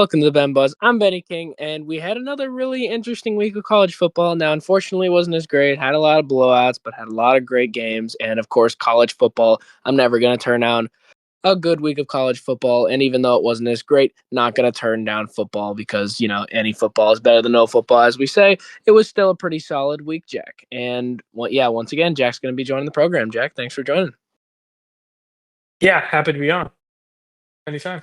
Welcome to the Ben Buzz. I'm Benny King, and we had another really interesting week of college football. Now, unfortunately, it wasn't as great. Had a lot of blowouts, but had a lot of great games. And of course, college football. I'm never going to turn down a good week of college football. And even though it wasn't as great, not going to turn down football because, any football is better than no football, as we say. It was still a pretty solid week, Jack. And once again, Jack's going to be joining the program. Jack, thanks for joining. Yeah, happy to be on. Anytime.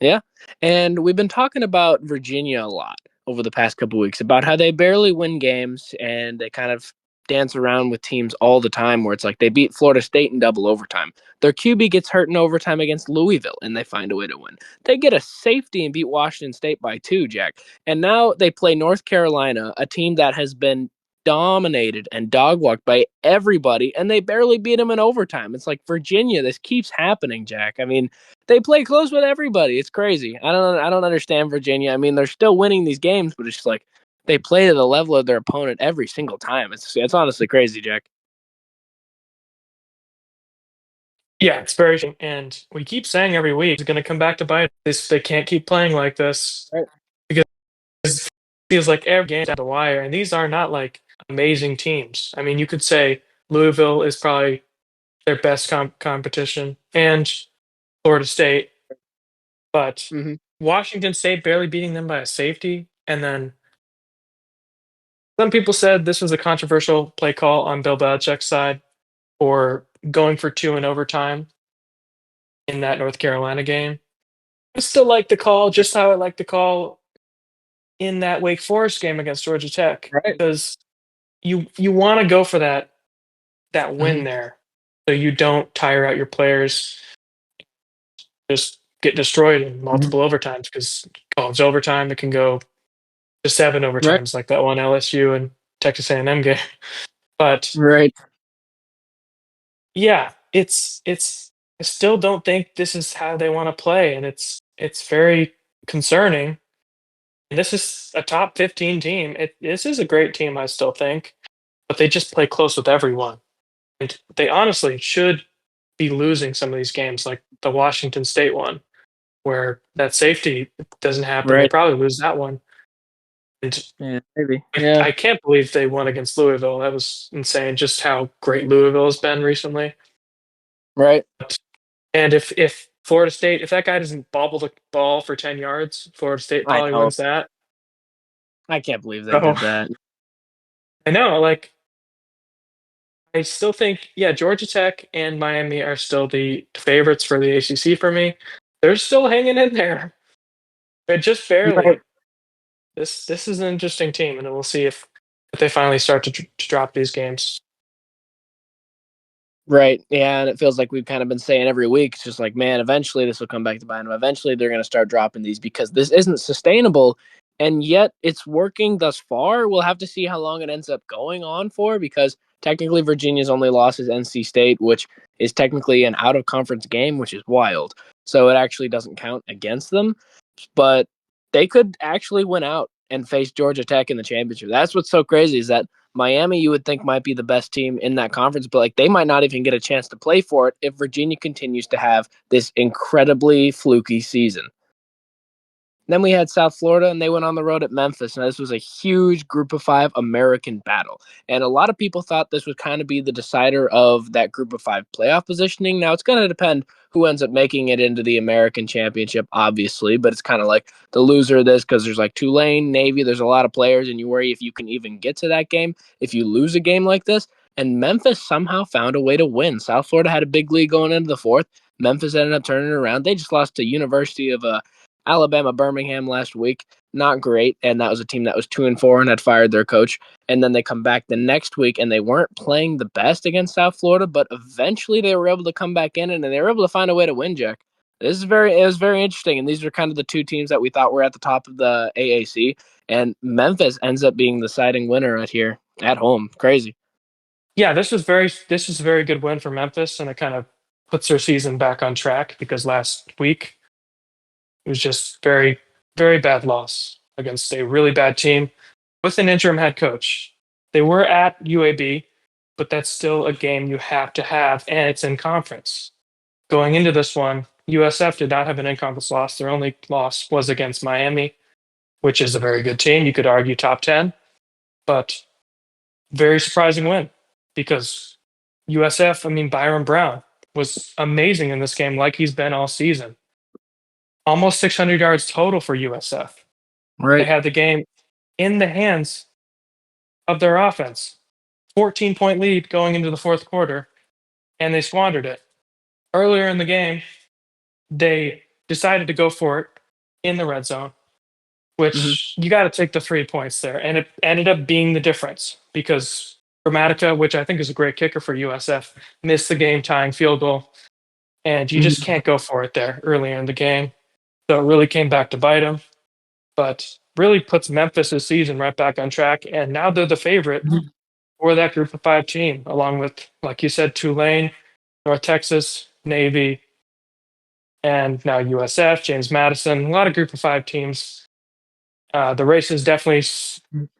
Yeah. And we've been talking about Virginia a lot over the past couple weeks about how they barely win games and they kind of dance around with teams all the time where it's like they beat Florida State in double overtime. Their QB gets hurt in overtime against Louisville and they find a way to win. They get a safety and beat Washington State by 2, Jack. And now they play North Carolina, a team that has been dominated and dog walked by everybody, and they barely beat them in overtime. It's like Virginia, this keeps happening, Jack. I mean, they play close with everybody. It's crazy. I don't understand Virginia. I mean, they're still winning these games, but it's just like they play to the level of their opponent every single time. It's honestly crazy, Jack. Yeah, it's very, and we keep saying every week it's going to come back to bite. They can't keep playing like this Right. because it feels like every game's down the wire, and these are not like amazing teams. I mean, you could say Louisville is probably their best competition, and Florida State, but Mm-hmm. Washington State barely beating them by a safety, and then some people said this was a controversial play call on Bill Belichick's side for going for two in overtime in that North Carolina game. I still like the call, just how I like the call in that Wake Forest game against Georgia Tech, Right. because you want to go for that Mm-hmm. win there, so you don't tire out your players, just get destroyed in Mm-hmm. multiple overtimes. Because college overtime, it can go to 7 Right. overtimes, like that one LSU and Texas A&M game. But Right. yeah, it's. I still don't think this is how they want to play, and it's very concerning. This is a top 15 team. This is a great team, I still think, but they just play close with everyone. And they honestly should be losing some of these games, like the Washington State one, where that safety doesn't happen. They Right. probably lose that one. And Yeah. Maybe. I, Yeah. I can't believe they won against Louisville. That was insane, just how great Louisville has been recently. Right. And if Florida State, if that guy doesn't bobble the ball for 10 yards, Florida State I probably know. wins that. I can't believe they So did that. I know, like, I still think, yeah, Georgia Tech and Miami are still the favorites for the ACC for me. They're still hanging in there, but just Right. barely. This is an interesting team, and we'll see if they finally start to drop these games. Right. Yeah, and it feels like we've kind of been saying every week. It's just like, man, eventually this will come back to bite them. Eventually they're going to start dropping these because this isn't sustainable. And yet it's working thus far. We'll have to see how long it ends up going on for because technically Virginia's only loss is NC State, which is technically an out of conference game, which is wild. So it actually doesn't count against them. But they could actually win out and face Georgia Tech in the championship. That's what's so crazy is that Miami, you would think, might be the best team in that conference, but like they might not even get a chance to play for it if Virginia continues to have this incredibly fluky season. Then we had South Florida, and they went on the road at Memphis. Now, this was a huge Group of Five American battle. And a lot of people thought this would kind of be the decider of that Group of Five playoff positioning. Now, it's going to depend who ends up making it into the American Championship, obviously, but it's kind of like the loser of this because there's like Tulane, Navy, there's a lot of players, and you worry if you can even get to that game if you lose a game like this. And Memphis somehow found a way to win. South Florida had a big lead going into the fourth. Memphis ended up turning it around. They just lost to University of Alabama Birmingham last week. Not great, and that was a team that was 2-4 and had fired their coach. And then they come back the next week, and they weren't playing the best against South Florida, but eventually they were able to come back in, and they were able to find a way to win, Jack. It was very interesting, and these are kind of the two teams that we thought were at the top of the AAC, and Memphis ends up being the deciding winner right here at home. Crazy. Yeah, this was a very good win for Memphis, and it kind of puts their season back on track because last week it was just very bad loss against a really bad team with an interim head coach. They were at UAB, but that's still a game you have to have, and it's in conference. Going into this one, USF did not have an in-conference loss. Their only loss was against Miami, which is a very good team. You could argue top 10, but very surprising win because USF, I mean, Byron Brown was amazing in this game, like he's been all season. Almost 600 yards total for USF. They Right. had the game in the hands of their offense. 14-point lead going into the fourth quarter, and they squandered it. Earlier in the game, they decided to go for it in the red zone, Mm-hmm. which you got to take the 3 points there. And it ended up being the difference because Gramatica, which I think is a great kicker for USF, missed the game tying field goal. And you just Mm-hmm. can't go for it there earlier in the game. So it really came back to bite them, but really puts Memphis' season right back on track. And now they're the favorite for that group of five team, along with, like you said, Tulane, North Texas, Navy, and now USF, James Madison. A lot of group of five teams. The race is definitely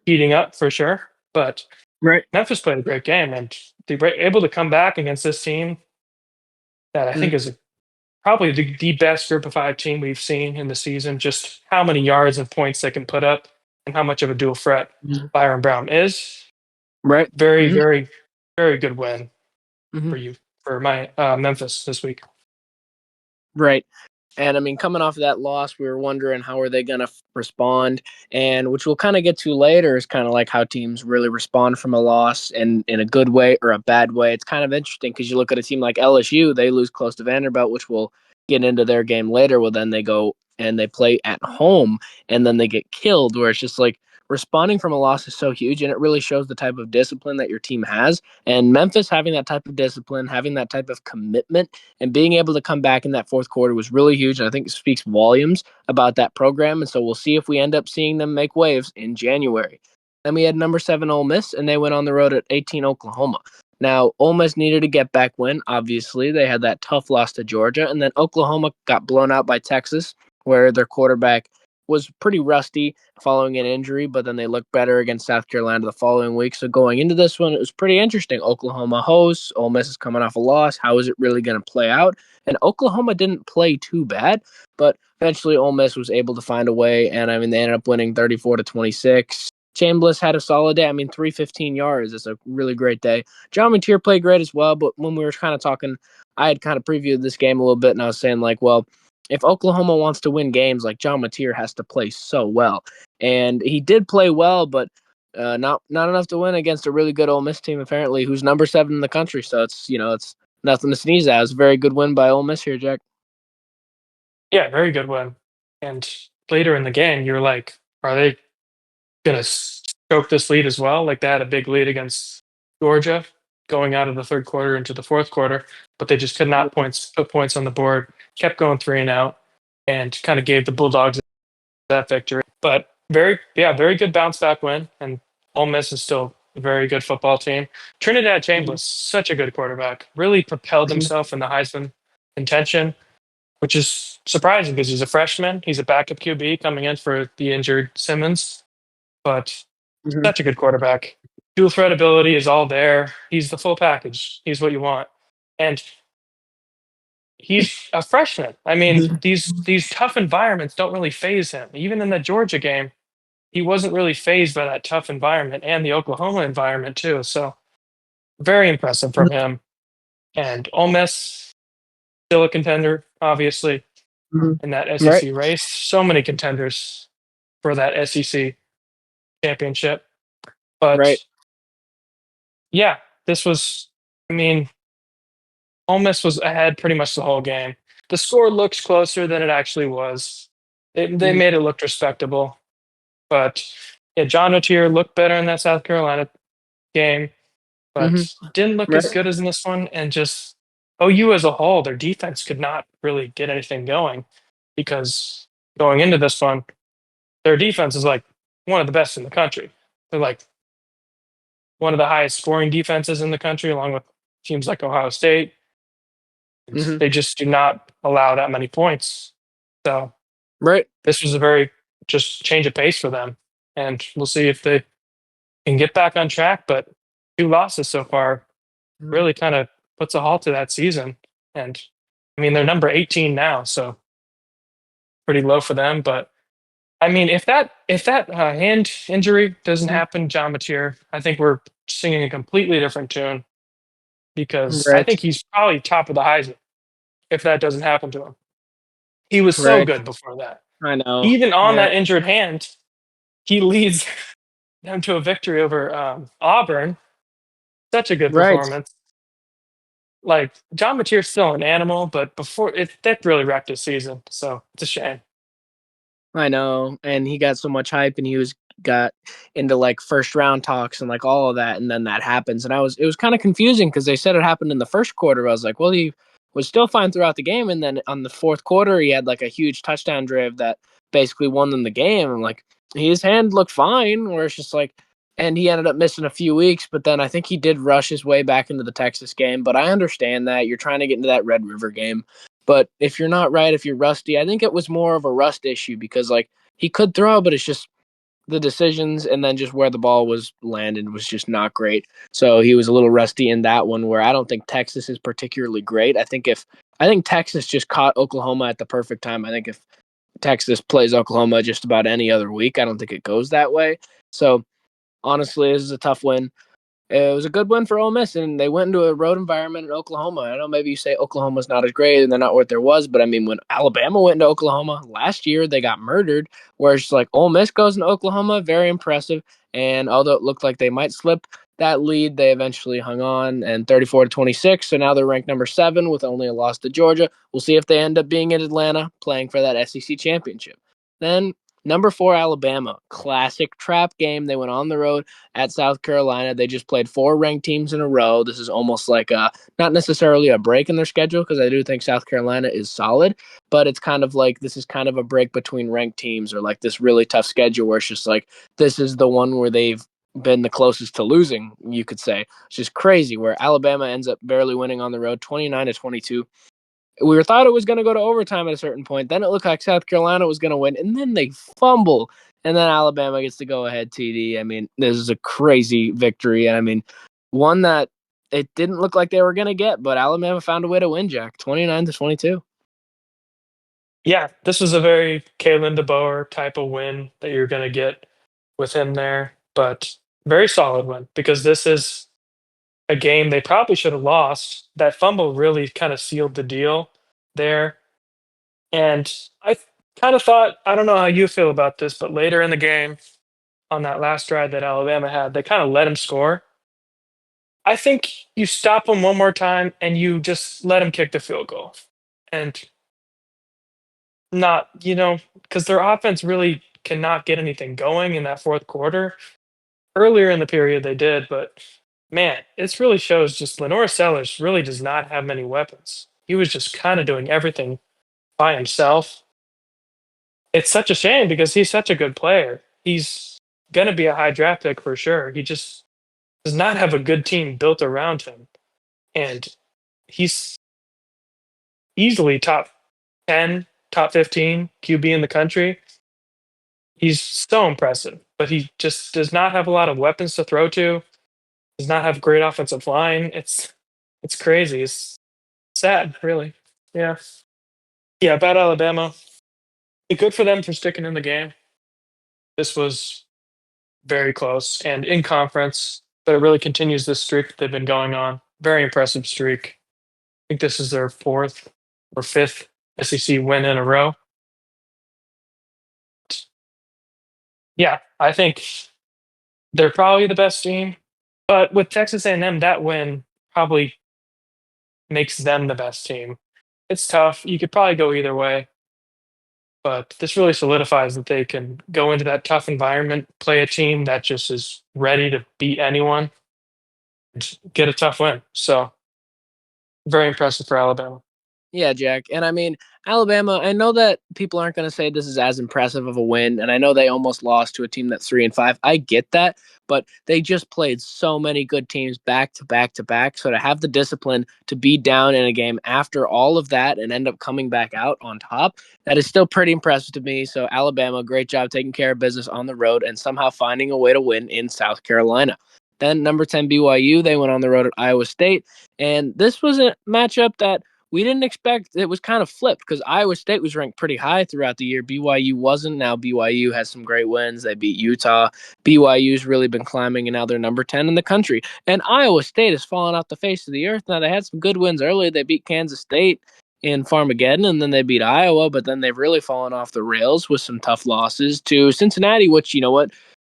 heating up for sure, but Right. Memphis played a great game and they were able to come back against this team that I think Mm-hmm. is probably the best group of five team we've seen in the season. Just how many yards and points they can put up and how much of a dual threat Byron Brown is. Right. Very, Mm-hmm. very, very good win Mm-hmm. for you for my Memphis this week. Right. And I mean, coming off of that loss, we were wondering how are they going to respond, and which we'll kind of get to later is kind of like how teams really respond from a loss, and in a good way or a bad way. It's kind of interesting because you look at a team like LSU, they lose close to Vanderbilt, which we'll get into their game later. Well, then they go and they play at home, and then they get killed. Where it's just like responding from a loss is so huge, and it really shows the type of discipline that your team has. And Memphis having that type of discipline, having that type of commitment and being able to come back in that fourth quarter was really huge. And I think it speaks volumes about that program. And so we'll see if we end up seeing them make waves in January. Then we had number 7 Ole Miss, and they went on the road at 18 Oklahoma. Now, Ole Miss needed a get back win. Obviously, they had that tough loss to Georgia. And then Oklahoma got blown out by Texas, where their quarterback was pretty rusty following an injury, but then they looked better against South Carolina the following week. So going into this one, it was pretty interesting. Oklahoma hosts, Ole Miss is coming off a loss. How is it really going to play out? And Oklahoma didn't play too bad, but eventually Ole Miss was able to find a way, and I mean they ended up winning 34-26. Chambliss had a solid day. I mean, 315 yards is a really great day. John Mateer played great as well, but when we were kind of talking, I had kind of previewed this game a little bit, and I was saying like, well, if Oklahoma wants to win games, like John Mateer has to play so well, and he did play well, but not enough to win against a really good Ole Miss team apparently, who's number 7 in the country. So it's nothing to sneeze at. It was a very good win by Ole Miss here, Jack. Yeah, very good win. And later in the game, you're like, are they going to choke this lead as well? Like they had a big lead against Georgia going out of the third quarter into the fourth quarter, but they just could not put points on the board, kept going 3-and-out, and kind of gave the Bulldogs that victory. But very good bounce back win. And Ole Miss is still a very good football team. Trinidad Chambliss, such a good quarterback, really propelled himself in the Heisman contention, which is surprising because he's a freshman. He's a backup QB coming in for the injured Simmons, but Mm-hmm. such a good quarterback. Dual threat ability is all there. He's the full package. He's what you want. And he's a freshman. I mean, Mm-hmm. these tough environments don't really phase him. Even in the Georgia game, he wasn't really phased by that tough environment and the Oklahoma environment too. So very impressive from him. And Ole Miss still a contender, obviously, Mm-hmm. in that Right. SEC race. So many contenders for that SEC championship. But Right. yeah, this was, I mean, Ole Miss was ahead pretty much the whole game. The score looks closer than it actually was. They Mm-hmm. made it look respectable. But yeah, John O'Teer looked better in that South Carolina game, Mm-hmm. but didn't look as Right. good as in this one. And just OU as a whole, their defense could not really get anything going because going into this one, their defense is like one of the best in the country. They're like one of the highest scoring defenses in the country, along with teams like Ohio State. And Mm-hmm. they just do not allow that many points. So Right. this was a very just change of pace for them. And we'll see if they can get back on track. But 2 losses so far Mm-hmm. really kind of puts a halt to that season. And I mean, they're number 18 now, so pretty low for them. But I mean, if that hand injury doesn't Mhm. happen, John Mateer, I think we're singing a completely different tune because I Right, think he's probably top of the Heisman if that doesn't happen to him. He was so right. good before that. I know. Even on Yeah. that injured hand, he leads them to a victory over Auburn. Such a good Right. performance. Like John Mateer's still an animal, but before it, that really wrecked his season. So it's a shame. I know, and he got so much hype, and he was got into like first round talks and like all of that, and then that happens, and it was kind of confusing because they said it happened in the first quarter. I was like, well, he was still fine throughout the game, and then on the fourth quarter, he had like a huge touchdown drive that basically won them the game. And like his hand looked fine, where it's just like, and he ended up missing a few weeks, but then I think he did rush his way back into the Texas game. But I understand that you're trying to get into that Red River game. But if you're not right, if you're rusty, I think it was more of a rust issue because like he could throw, but it's just the decisions and then just where the ball was landed was just not great. So he was a little rusty in that one where I don't think Texas is particularly great. I think Texas just caught Oklahoma at the perfect time. I think if Texas plays Oklahoma just about any other week, I don't think it goes that way. So honestly, this is a tough win. It was a good win for Ole Miss, and they went into a road environment in Oklahoma. I know maybe you say Oklahoma's not as great and they're not what there was, but I mean, when Alabama went into Oklahoma last year, they got murdered. Whereas like Ole Miss goes into Oklahoma, very impressive. And although it looked like they might slip that lead, they eventually hung on and 34-26. So now they're ranked number 7 with only a loss to Georgia. We'll see if they end up being in Atlanta playing for that SEC championship. Then number 4 Alabama, classic trap game. They went on the road at South Carolina. They just played 4 ranked teams in a row. This is almost like a not necessarily a break in their schedule because I do think South Carolina is solid, but it's kind of like this is kind of a break between ranked teams or like this really tough schedule where it's just like this is the one where they've been the closest to losing, you could say. It's just crazy where Alabama ends up barely winning on the road 29-22. We thought it was going to go to overtime at a certain point. Then it looked like South Carolina was going to win, and then they fumble, and then Alabama gets to go ahead. TD. I mean, this is a crazy victory, and I mean, one that it didn't look like they were going to get, but Alabama found a way to win. Jack 29-22. Yeah, this was a very Kalen DeBoer type of win that you're going to get with him there, but very solid win because this is a game they probably should have lost. That fumble really kind of sealed the deal there. And I kind of thought, I don't know how you feel about this, but later in the game, on that last drive that Alabama had, they kind of let him score. I think you stop him one more time and you just let him kick the field goal. And not, because their offense really cannot get anything going in that fourth quarter. Earlier in the period, they did, but man, it really shows just Lenore Sellers really does not have many weapons. He was just kind of doing everything by himself. It's such a shame because he's such a good player. He's going to be a high draft pick for sure. He just does not have a good team built around him. And he's easily top 10, top 15 QB in the country. He's so impressive, but he just does not have a lot of weapons to throw to. Does not have great offensive line. It's crazy. It's sad, really. Yeah. Yeah, about Alabama. Good for them for sticking in the game. This was very close and in conference, but it really continues this streak that they've been going on. Very impressive streak. I think this is their fourth or fifth SEC win in a row. Yeah, I think they're probably the best team, but with Texas A&M, that win probably makes them the best team. It's tough. You could probably go either way, but this really solidifies that they can go into that tough environment, play a team that just is ready to beat anyone, and get a tough win. So very impressive for Alabama. Yeah, Jack. And I mean, Alabama, I know that people aren't going to say this is as impressive of a win. And I know they almost lost to a team that's 3-5. I get that. But they just played so many good teams back to back to back. So to have the discipline to be down in a game after all of that and end up coming back out on top, that is still pretty impressive to me. So, Alabama, great job taking care of business on the road and somehow finding a way to win in South Carolina. Then, number 10, BYU, they went on the road at Iowa State. And this was a matchup that we didn't expect it was kind of flipped because Iowa State was ranked pretty high throughout the year. BYU wasn't. Now BYU has some great wins. They beat Utah. BYU's really been climbing, and now they're number 10 in the country. And Iowa State has fallen off the face of the earth. Now they had some good wins early. They beat Kansas State in Farmageddon, and then they beat Iowa, but then they've really fallen off the rails with some tough losses to Cincinnati, which, you know what,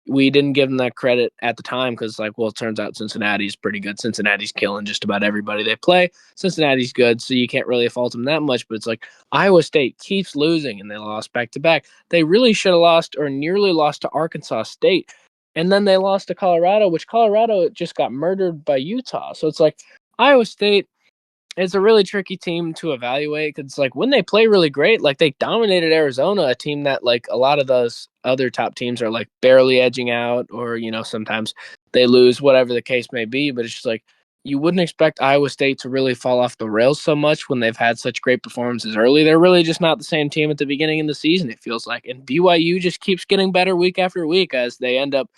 we didn't give them that credit at the time because, like, well, it turns out Cincinnati's pretty good. Cincinnati's killing just about everybody they play. Cincinnati's good, so you can't really fault them that much. But it's like Iowa State keeps losing, and they lost back to back. They really should have lost or nearly lost to Arkansas State, and then they lost to Colorado, which Colorado just got murdered by Utah. So it's like Iowa State, it's a really tricky team to evaluate because, like, when they play really great, like, they dominated Arizona, a team that, like, a lot of those other top teams are, like, barely edging out, or, you know, sometimes they lose, whatever the case may be. But it's just like you wouldn't expect Iowa State to really fall off the rails so much when they've had such great performances early. They're really just not the same team at the beginning of the season, it feels like. And BYU just keeps getting better week after week as they end up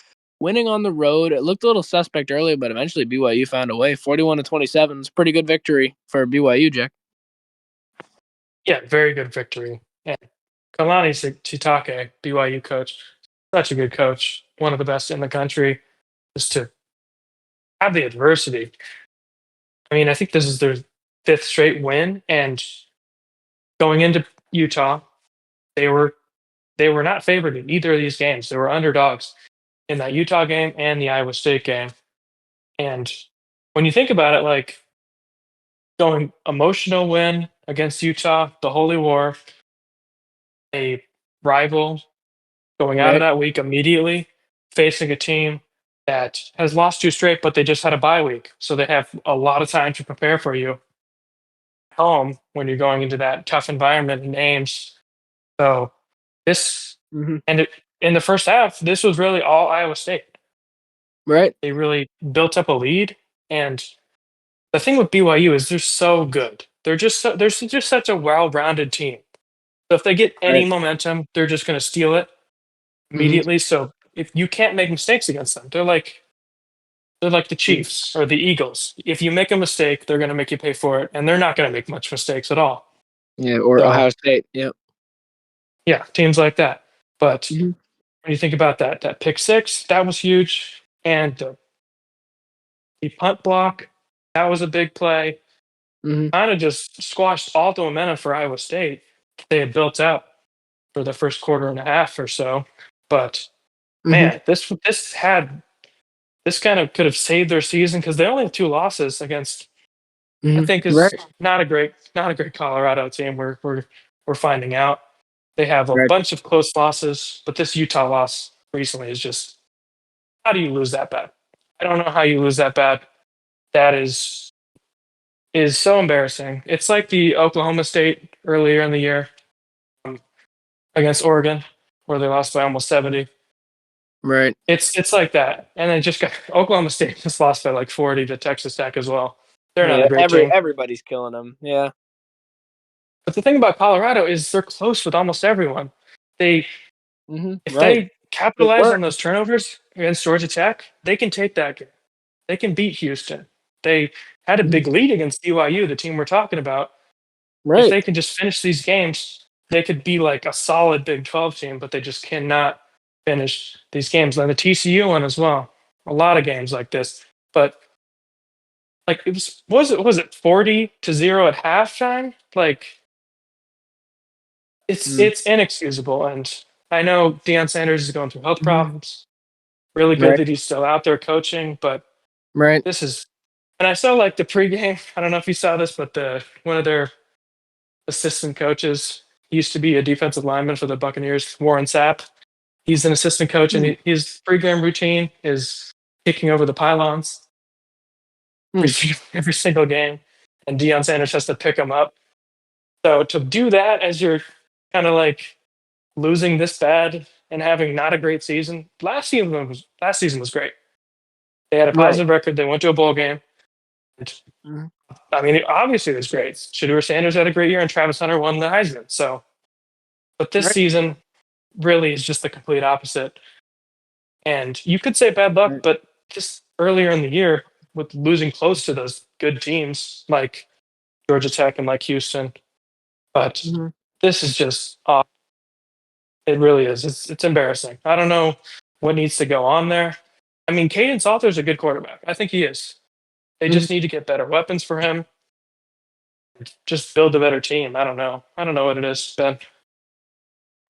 winning on the road. It looked a little suspect early, but eventually BYU found a way. 41-27 is a pretty good victory for BYU, Jack. Yeah, very good victory. And Kalani Sitake, BYU coach, such a good coach, one of the best in the country. Just to have the adversity. I mean, I think this is their fifth straight win, and going into Utah, they were they were not favored in either of these games. They were underdogs in that Utah game and the Iowa State game. And when you think about it, like going emotional win against Utah, the Holy War, a rival going out of Right. that week immediately facing a team that has lost two straight, but they just had a bye week. So they have a lot of time to prepare for you home when you're going into that tough environment in Ames. So this Mm-hmm. and it, in the first half, this was really all Iowa State. Right. They really built up a lead, and the thing with BYU is they're so good. They're just such a well-rounded team. So if they get any Right. momentum, they're just going to steal it Mm-hmm. immediately. So if you can't make mistakes against them, they're like the Mm-hmm. Chiefs or the Eagles. If you make a mistake, they're going to make you pay for it, and they're not going to make much mistakes at all. Yeah. Or So Ohio State. Yep. yeah, teams like that. But Mm-hmm. when you think about that pick six, that was huge, and the punt block, that was a big play. Mm-hmm. Kind of just squashed all the momentum for Iowa State they had built out for the first quarter and a half or so. But Mm-hmm. man, this kind of could have saved their season because they only have two losses against I think Mm-hmm. is Right. not a great Colorado team. We're finding out they have a Right. bunch of close losses, but this Utah loss recently is just how do you lose that bad? I don't know how you lose that bad. That is so embarrassing. It's like the Oklahoma State earlier in the year um, against Oregon, where they lost by almost 70. Right. It's like that, and then just got Oklahoma State just lost by like 40 to Texas Tech as well. They're not a Yeah. great team. Everybody's killing them. Yeah. But the thing about Colorado is they're close with almost everyone. They Mm-hmm. if Right. they It capitalize on worked. those turnovers against Georgia Tech, they can take that game. They can beat Houston. They had a Mm-hmm. big lead against BYU, the team we're talking about. If Right. they can just finish these games, they could be like a solid Big 12 team, but they just cannot finish these games. And the TCU one as well. A lot of games like this. But like it 40-0 at halftime? Like Mm-hmm. it's inexcusable. And I know Deion Sanders is going through health Mm-hmm. problems. Really good Right. that he's still out there coaching, but Right. this is and I saw like the pregame. I don't know if you saw this, but the one of their assistant coaches used to be a defensive lineman for the Buccaneers, Warren Sapp. He's an assistant coach, and Mm-hmm. his pregame routine is kicking over the pylons every single game, and Deion Sanders has to pick him up. So to do that as you're kind of like losing this bad and having not a great season, last season was great. They had a Right. positive record. They went to a bowl game. And, Mm-hmm. I mean, obviously it was great. Shador Sanders had a great year, and Travis Hunter won the Heisman. So, but this Right. season really is just the complete opposite. And you could say bad luck, Right. but just earlier in the year with losing close to those good teams, like Georgia Tech and like Houston. But Mhm. this is just it really is. It's embarrassing. I don't know what needs to go on there. I mean, Caden Salter's a good quarterback. I think he is. They Mhm. just need to get better weapons for him. Just build a better team. I don't know. I don't know what it is, Ben.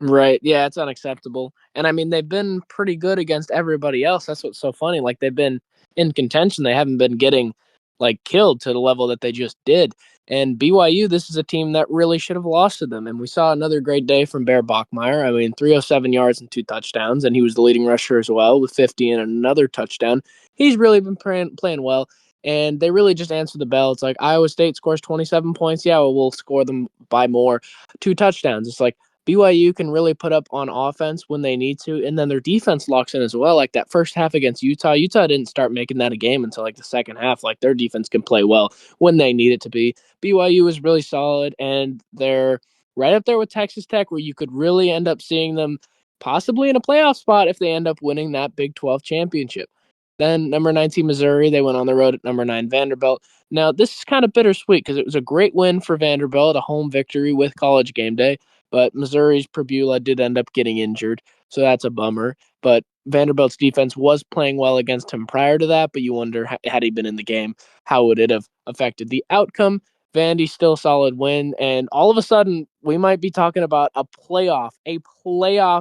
Right. Yeah, it's unacceptable. And I mean, they've been pretty good against everybody else. That's what's so funny. Like they've been in contention. They haven't been getting like killed to the level that they just did. And BYU, this is a team that really should have lost to them. And we saw another great day from Bear Bachmeyer. I mean, 307 yards and 2 touchdowns, and he was the leading rusher as well with 50 and another touchdown. He's really been playing well. And they really just answered the bell. It's like Iowa State scores 27 points. Yeah, well, we'll score them by more. 2 touchdowns. It's like BYU can really put up on offense when they need to, and then their defense locks in as well. Like that first half against Utah, Utah didn't start making that a game until like the second half. Like their defense can play well when they need it to be. BYU is really solid, and they're right up there with Texas Tech, where you could really end up seeing them possibly in a playoff spot if they end up winning that Big 12 championship. Then number 19 Missouri, they went on the road at number 9 Vanderbilt. Now this is kind of bittersweet because it was a great win for Vanderbilt, a home victory with College Game Day. But Missouri's Prebula did end up getting injured, so that's a bummer. But Vanderbilt's defense was playing well against him prior to that, but you wonder, had he been in the game, how would it have affected the outcome? Vandy still solid win, and all of a sudden we might be talking about a playoff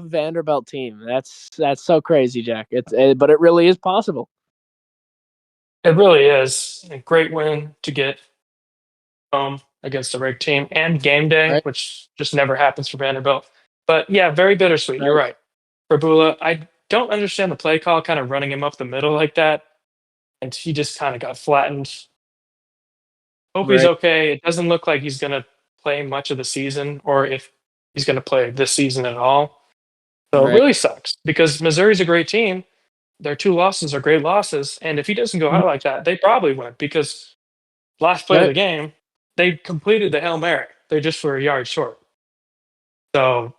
Vanderbilt team. That's so crazy, Jack. But it really is possible, It really is a great win to get home against a ranked team and game day, right? which just never happens for Vanderbilt. But yeah, very bittersweet. You're Right, right. For Bula, I don't understand the play call, kind of running him up the middle like that, and he just kind of got flattened. Hope he's right, okay. It doesn't look like he's going to play much of the season, or if he's going to play this season at all. So it right. really sucks because Missouri's a great team. Their 2 losses are great losses, and if he doesn't go Mhm. out like that, they probably win because last play of Right, the game, they completed the Hail Mary. They just were a yard short. So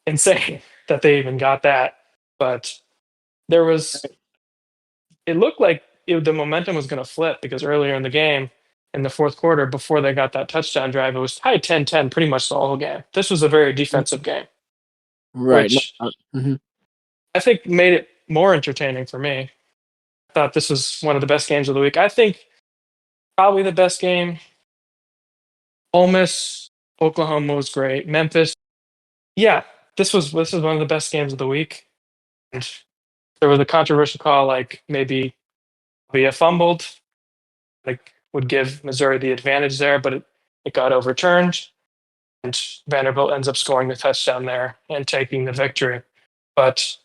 insane that they even got that. But there was, it looked like the momentum was going to flip because earlier in the game, in the fourth quarter, before they got that touchdown drive, it was tied 10-10 pretty much the whole game. This was a very defensive game, right. No, which mhm. I think made it more entertaining for me. I thought this was one of the best games of the week. I think probably the best game. Ole Miss, Oklahoma was great. Memphis, yeah, this was one of the best games of the week. And there was a controversial call, like maybe be fumbled, like would give Missouri the advantage there, but it got overturned, and Vanderbilt ends up scoring the touchdown there and taking the victory. But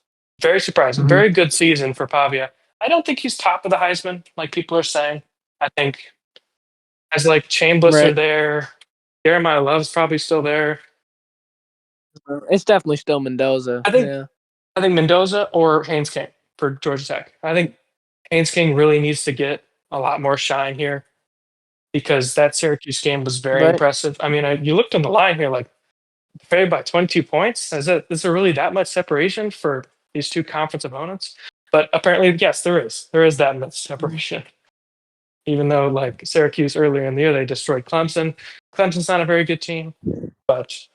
very surprising, Mhm. very good season for Pavia. I don't think he's top of the Heisman, like people are saying. I think as like Chambliss are Right. there, Jeremiah Love's probably still there. It's definitely still Mendoza. I think Yeah. I think Mendoza or Haynes King for Georgia Tech. I think Haynes King really needs to get a lot more shine here because that Syracuse game was very Right. impressive. I mean, you looked on the line here, like favored by 22 points. Is there really that much separation for these two conference opponents? But apparently, yes, there is. There is that much separation. Even though, like Syracuse earlier in the year, they destroyed Clemson. Clemson's not a very good team, but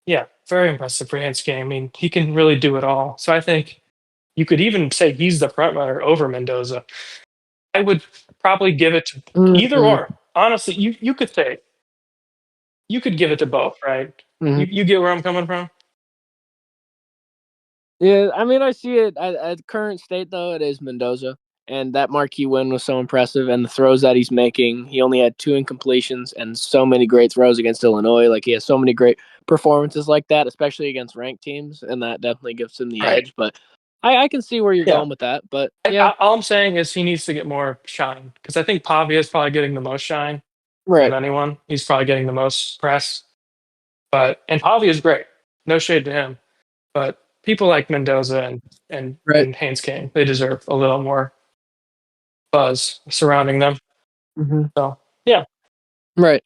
yeah, very impressive for Haynes King. I mean, he can really do it all. So I think you could even say he's the front runner over Mendoza. I would probably give it to either Mm-hmm. or. Honestly, you could say you could give it to both, right? Mm-hmm. You get where I'm coming from? Yeah, I mean, I see it at current state though. It is Mendoza, and that marquee win was so impressive, and the throws that he's making. He only had 2 incompletions and so many great throws against Illinois. Like he has so many great performances like that, especially against ranked teams, and that definitely gives him the Right. edge. But I can see where you're Yeah. going with that. But yeah, All I'm saying is he needs to get more shine because I think Pavia is probably getting the most shine of right, anyone. He's probably getting the most press. But and Pavia is great. No shade to him. But people like Mendoza right, and Haynes King, they deserve a little more buzz surrounding them. mm-hmm. So yeah. Right.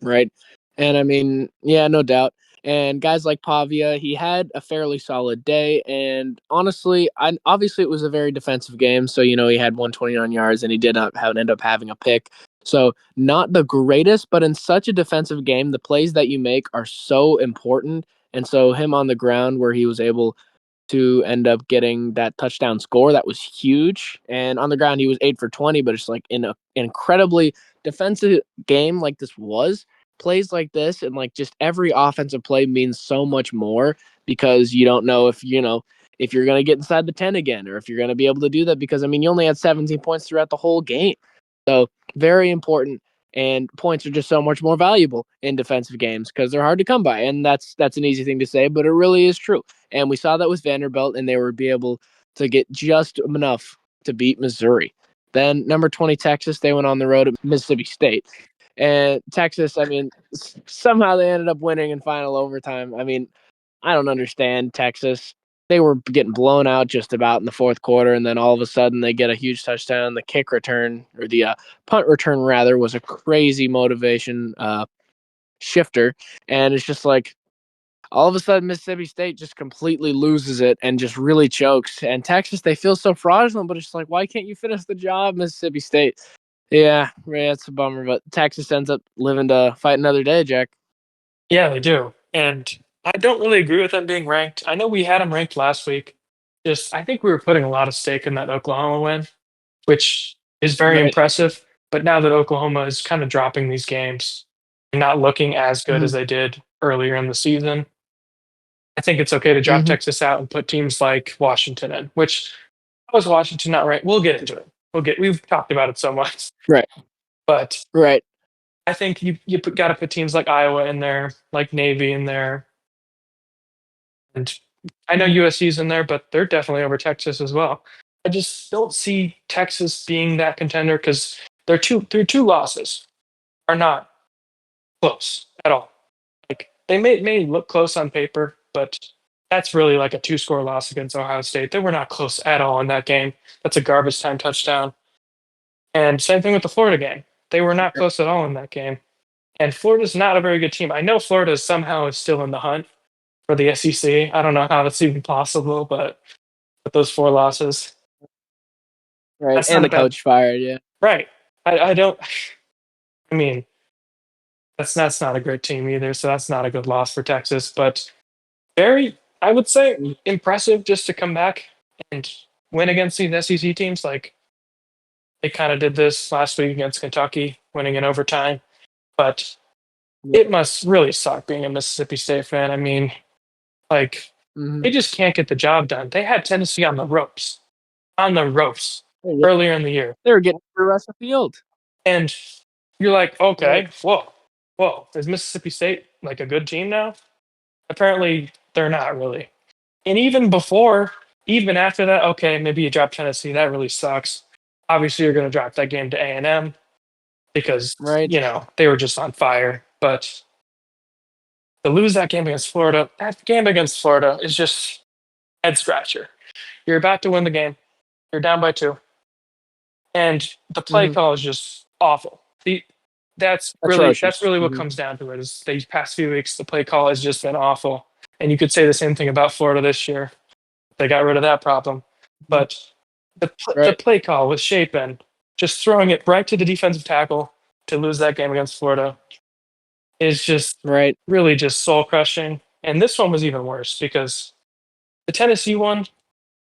Right. And I mean, yeah, no doubt. And guys like Pavia, he had a fairly solid day. And honestly, obviously it was a very defensive game. So, he had 129 yards and he did not end up having a pick. So, not the greatest, but in such a defensive game, the plays that you make are so important. And so, him on the ground where he was able to end up getting that touchdown score, that was huge. And on the ground, he was 8 for 20, but it's like in an incredibly defensive game like this was, plays like this and like just every offensive play means so much more because you don't know if you're going to get inside the 10 again or if you're going to be able to do that because you only had 17 points throughout the whole game. So very important, and points are just so much more valuable in defensive games because they're hard to come by, and that's an easy thing to say, but it really is true. And we saw that with Vanderbilt, and they would be able to get just enough to beat Missouri. Then number 20 Texas, they went on the road at Mississippi State. And Texas, somehow they ended up winning in final overtime. I don't understand Texas. They were getting blown out just about in the fourth quarter, and then all of a sudden they get a huge touchdown. The kick return, or the punt return, rather, was a crazy motivation shifter. And it's just like all of a sudden Mississippi State just completely loses it and just really chokes. And Texas, they feel so fraudulent, but it's like, why can't you finish the job, Mississippi State? Yeah, it's a bummer, but Texas ends up living to fight another day, Jack. Yeah, they do. And I don't really agree with them being ranked. I know we had them ranked last week. Just I think we were putting a lot of stake in that Oklahoma win, which is very Right. impressive. But now that Oklahoma is kind of dropping these games and not looking as good as Mm-hmm. they did earlier in the season, I think it's okay to drop Mm-hmm. Texas out and put teams like Washington in, which how was Washington not ranked? We'll get into it. We've talked about it so much. Right. But Right. I think you got to put teams like Iowa in there, like Navy in there, and I know Mm-hmm. USC's in there, but they're definitely over Texas as well. I just don't see Texas being that contender because their two losses are not close at all. Like they may look close on paper, but that's really like a two-score loss against Ohio State. They were not close at all in that game. That's a garbage time touchdown. And same thing with the Florida game. They were not close at all in that game. And Florida's not a very good team. I know Florida somehow is still in the hunt for the SEC. I don't know how that's even possible, but with those four losses, Right. that's And not a the bad coach fired, yeah. right. I don't. I mean, that's not a great team either. So that's not a good loss for Texas. But very, I would say, Mm-hmm. impressive just to come back and win against these SEC teams. Like they kind of did this last week against Kentucky, winning in overtime. But it must really suck being a Mississippi State fan. I mean, like Mm-hmm. they just can't get the job done. They had Tennessee on the ropes They earlier in the year, were getting the rest of the field. and you're like, Right. okay, whoa, is Mississippi State like a good team now? Apparently, they're not really. And even after that, okay, maybe you drop Tennessee. That really sucks. Obviously, you're going to drop that game to A&M because Right. they were just on fire. But to lose that game against Florida, that game against Florida is just head scratcher. You're about to win the game. You're down by two, and the play Mm-hmm. call is just awful. That's Atrocious. really what Mm-hmm. comes down to it. Is these past few weeks the play call has just been awful, and you could say the same thing about Florida this year. They got rid of that problem, but the Right. play call with Shapen just throwing it right to the defensive tackle to lose that game against Florida is just Right. really just soul crushing. And this one was even worse because the Tennessee one,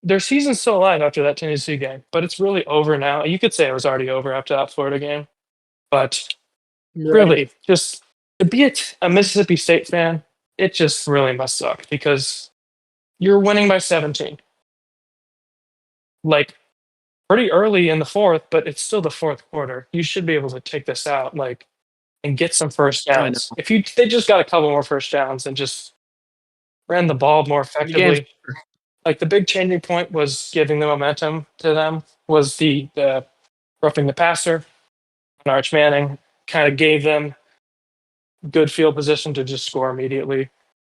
their season's still alive after that Tennessee game, but it's really over now. You could say it was already over after that Florida game, but Right. really, just to be a Mississippi State fan, it just really must suck because you're winning by 17, like pretty early in the fourth, but it's still the fourth quarter. You should be able to take this out, like, and get some first I downs. know. If they just got a couple more first downs and just ran the ball more The game's effectively, like the big changing point was giving the momentum to them was the roughing the passer and Arch Manning kind of gave them good field position to just score immediately.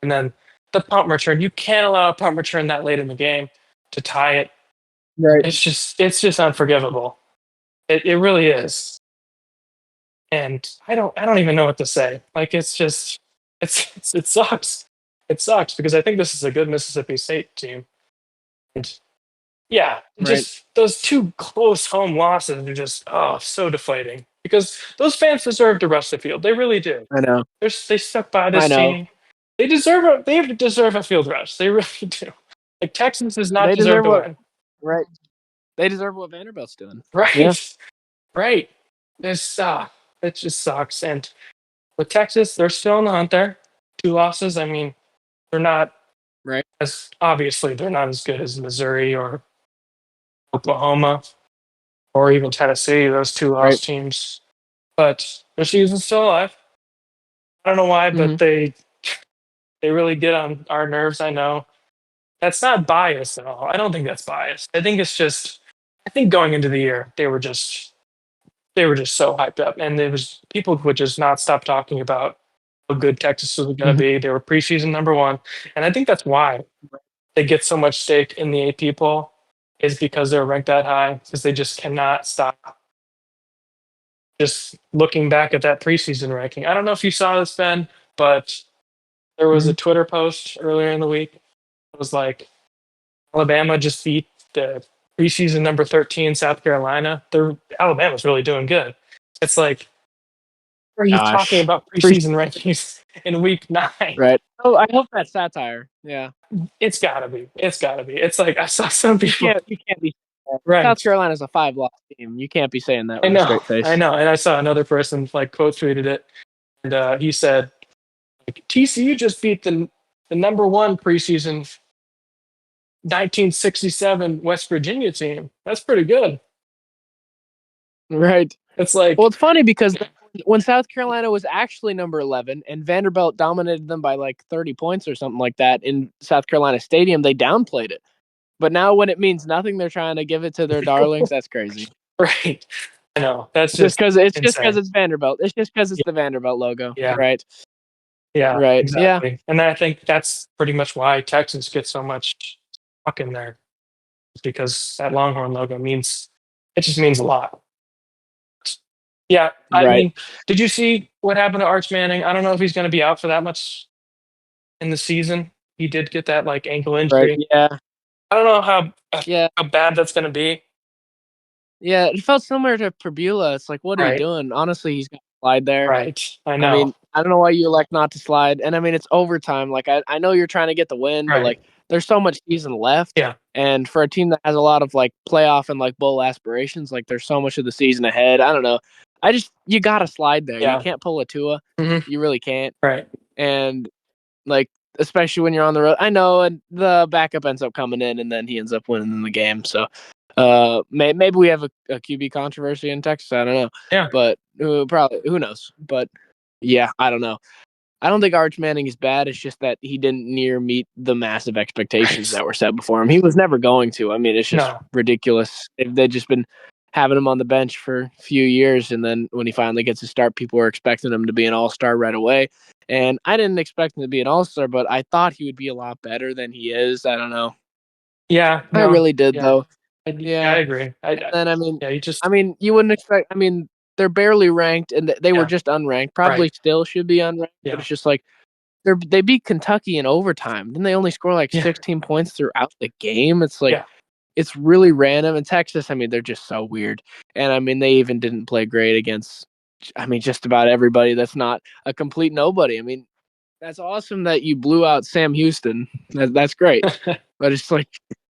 And then the punt return, you can't allow a punt return that late in the game to tie it. right. It's just unforgivable. It really is. And I don't even know what to say. Like it sucks. it sucks because I think this is a good Mississippi State team. And yeah, Right. just those two close home losses are just so deflating because those fans deserve to rush the field. They really do. I know. They stuck by I this know. team. They deserve a field rush. They really do. Like Texas does not They deserve deserve to what win. right. They deserve what Vanderbilt's doing. Yeah. Right. Right. This it just sucks. And with Texas, they're still in the hunt there. Two losses. I mean, they're not Right. as obviously they're not as good as Missouri or Oklahoma or even Tennessee, those two Right. lost teams. But their season's still alive. I don't know why, Mm-hmm. but they really get on our nerves, I know. That's not bias at all. I don't think that's bias. I think it's just I think going into the year, they were just so hyped up and it was people would just not stop talking about how good Texas was gonna Mm-hmm. be. They were preseason number one. And I think that's why they get so much stake in the AP poll is because they're ranked that high, because they just cannot stop just looking back at that preseason ranking. I don't know if you saw this, Ben, but there was Mm-hmm. a Twitter post earlier in the week. It was like Alabama just beat the preseason number 13 South Carolina. Alabama's really doing good. It's like, are you talking Gosh. about Three. preseason rankings in week 9? Right. Oh, I hope that's satire. Yeah. It's gotta be. It's gotta be. It's like I saw some people. You can't be South Right. Carolina's a 5-loss team. You can't be saying that I with a know. straight I face. know. And I saw another person like quote tweeted it, and he said, like, TCU just beat the number one preseason 1967 West Virginia team. That's pretty good. Right. It's Well, like, it's funny because when South Carolina was actually number 11 and Vanderbilt dominated them by like 30 points or something like that in South Carolina Stadium, they downplayed it. But now when it means nothing, they're trying to give it to their darlings. That's crazy. right. I know. That's Just just because insane. it's Vanderbilt. It's just because it's Yeah. the Vanderbilt logo. Yeah. Right. Yeah. Right. Yeah. Exactly. And I think that's pretty much why Texas gets so much talk in there, because that Longhorn logo means it just means a lot. Yeah. I Right. mean, did you see what happened to Arch Manning? I don't know if he's going to be out for that much in the season. He did get that like ankle Right. injury. Yeah. I don't know Yeah. how bad that's going to be. Yeah. It felt similar to Prbula. It's like, what are you Right. doing? Honestly, he's got to slide there. Right. I I know. mean, I don't know why you elect not to slide. And I mean, it's overtime. Like, I know you're trying to get the win, but Right. like, there's so much season left. Yeah. And for a team that has a lot of like playoff and like bowl aspirations, like, there's so much of the season ahead. I don't know. You got to slide there. You Yeah. can't pull a Tua. Hmm. You really can't. Right. And like, especially when you're on the road, I know, and the backup ends up coming in and then he ends up winning the game. So, maybe we have a QB controversy in Texas. I don't know. Yeah. But probably, who knows? But yeah, I don't know. I don't think Arch Manning is bad. It's just that he didn't near meet the massive expectations Right. that were set before him. He was never going to. I mean, it's just No. ridiculous. They've just been having him on the bench for a few years, and then when he finally gets to start, people were expecting him to be an all-star right away. And I didn't expect him to be an all-star, but I thought he would be a lot better than he is. I don't know. Yeah. I No. really did, Yeah. though. I Yeah. agree. And then Yeah. You just you wouldn't expect. I mean, they're barely ranked, and they were yeah. just unranked. Probably Right. still should be unranked, but Yeah. it's just like they beat Kentucky in overtime. Then they only score like Yeah. 16 points throughout the game. It's like Yeah. it's really random. In Texas, I mean, they're just so weird. And I mean, they even didn't play great against. I mean, just about everybody that's not a complete nobody. I mean, that's awesome that you blew out Sam Houston. That's great. But it's like,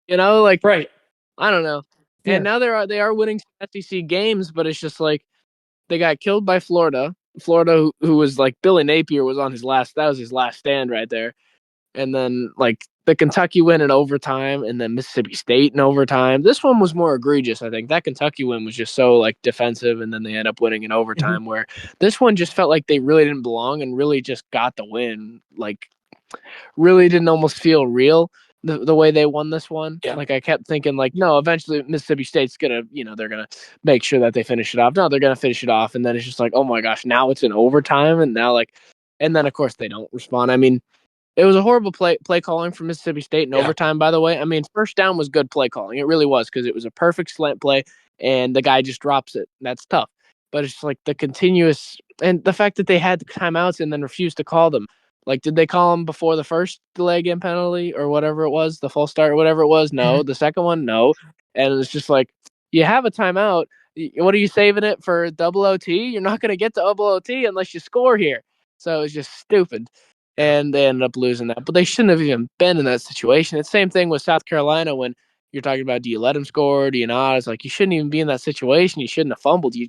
like Right. I don't know. And Yeah. now they are winning SEC games, but it's just like they got killed by Florida. Florida, who was like Billy Napier was on his last. That was his last stand right there. And then like the Kentucky win in overtime, and then Mississippi State in overtime. This one was more egregious. I think that Kentucky win was just so like defensive, and then they end up winning in Mhm. overtime. Where this one just felt like they really didn't belong and really just got the win. Like really didn't almost feel real the way they won this one. Yeah. Like I kept thinking like, no, eventually Mississippi State's gonna, they're gonna make sure that they finish it off. No, they're gonna finish it off, and then it's just like, oh my gosh, now it's in overtime, and now like, and then of course they don't respond. I mean, it was a horrible play calling from Mississippi State in Yeah. overtime. By the way, I mean first down was good play calling. It really was because it was a perfect slant play, and the guy just drops it. That's tough. But it's like the continuous and the fact that they had timeouts and then refused to call them. Like, did they call him before the first delay game penalty or whatever it was, the false start or whatever it was? No. The second one, no. And it's just like, you have a timeout. What are you saving it for double OT? You're not going to get to double OT unless you score here. So it's just stupid. And they ended up losing that. But they shouldn't have even been in that situation. It's the same thing with South Carolina when you're talking about, do you let him score? Do you not? It's like, you shouldn't even be in that situation. You shouldn't have fumbled. You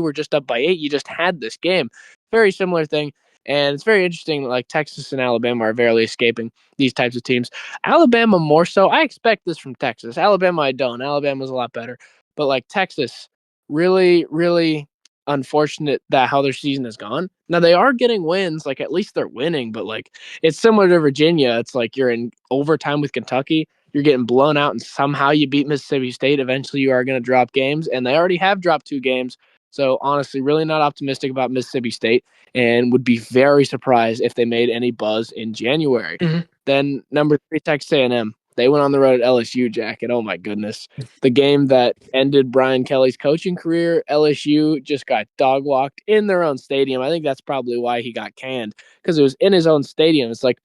were just up by 8. You just had this game. Very similar thing. And it's very interesting that like Texas and Alabama are barely escaping these types of teams. Alabama more so. I expect this from Texas. Alabama, I don't. Alabama's a lot better. But like Texas, really, really unfortunate that how their season has gone. Now they are getting wins, like at least they're winning, but like it's similar to Virginia. It's like you're in overtime with Kentucky, you're getting blown out, and somehow you beat Mississippi State. Eventually you are going to drop games, and they already have dropped 2 games. So honestly, really not optimistic about Mississippi State, and would be very surprised if they made any buzz in January. Mhm. Then number 3, Texas A&M. They went on the road at LSU, Jack, and oh my goodness, the game that ended Brian Kelly's coaching career, LSU just got dog walked in their own stadium. I think that's probably why he got canned, because it was in his own stadium. It's like,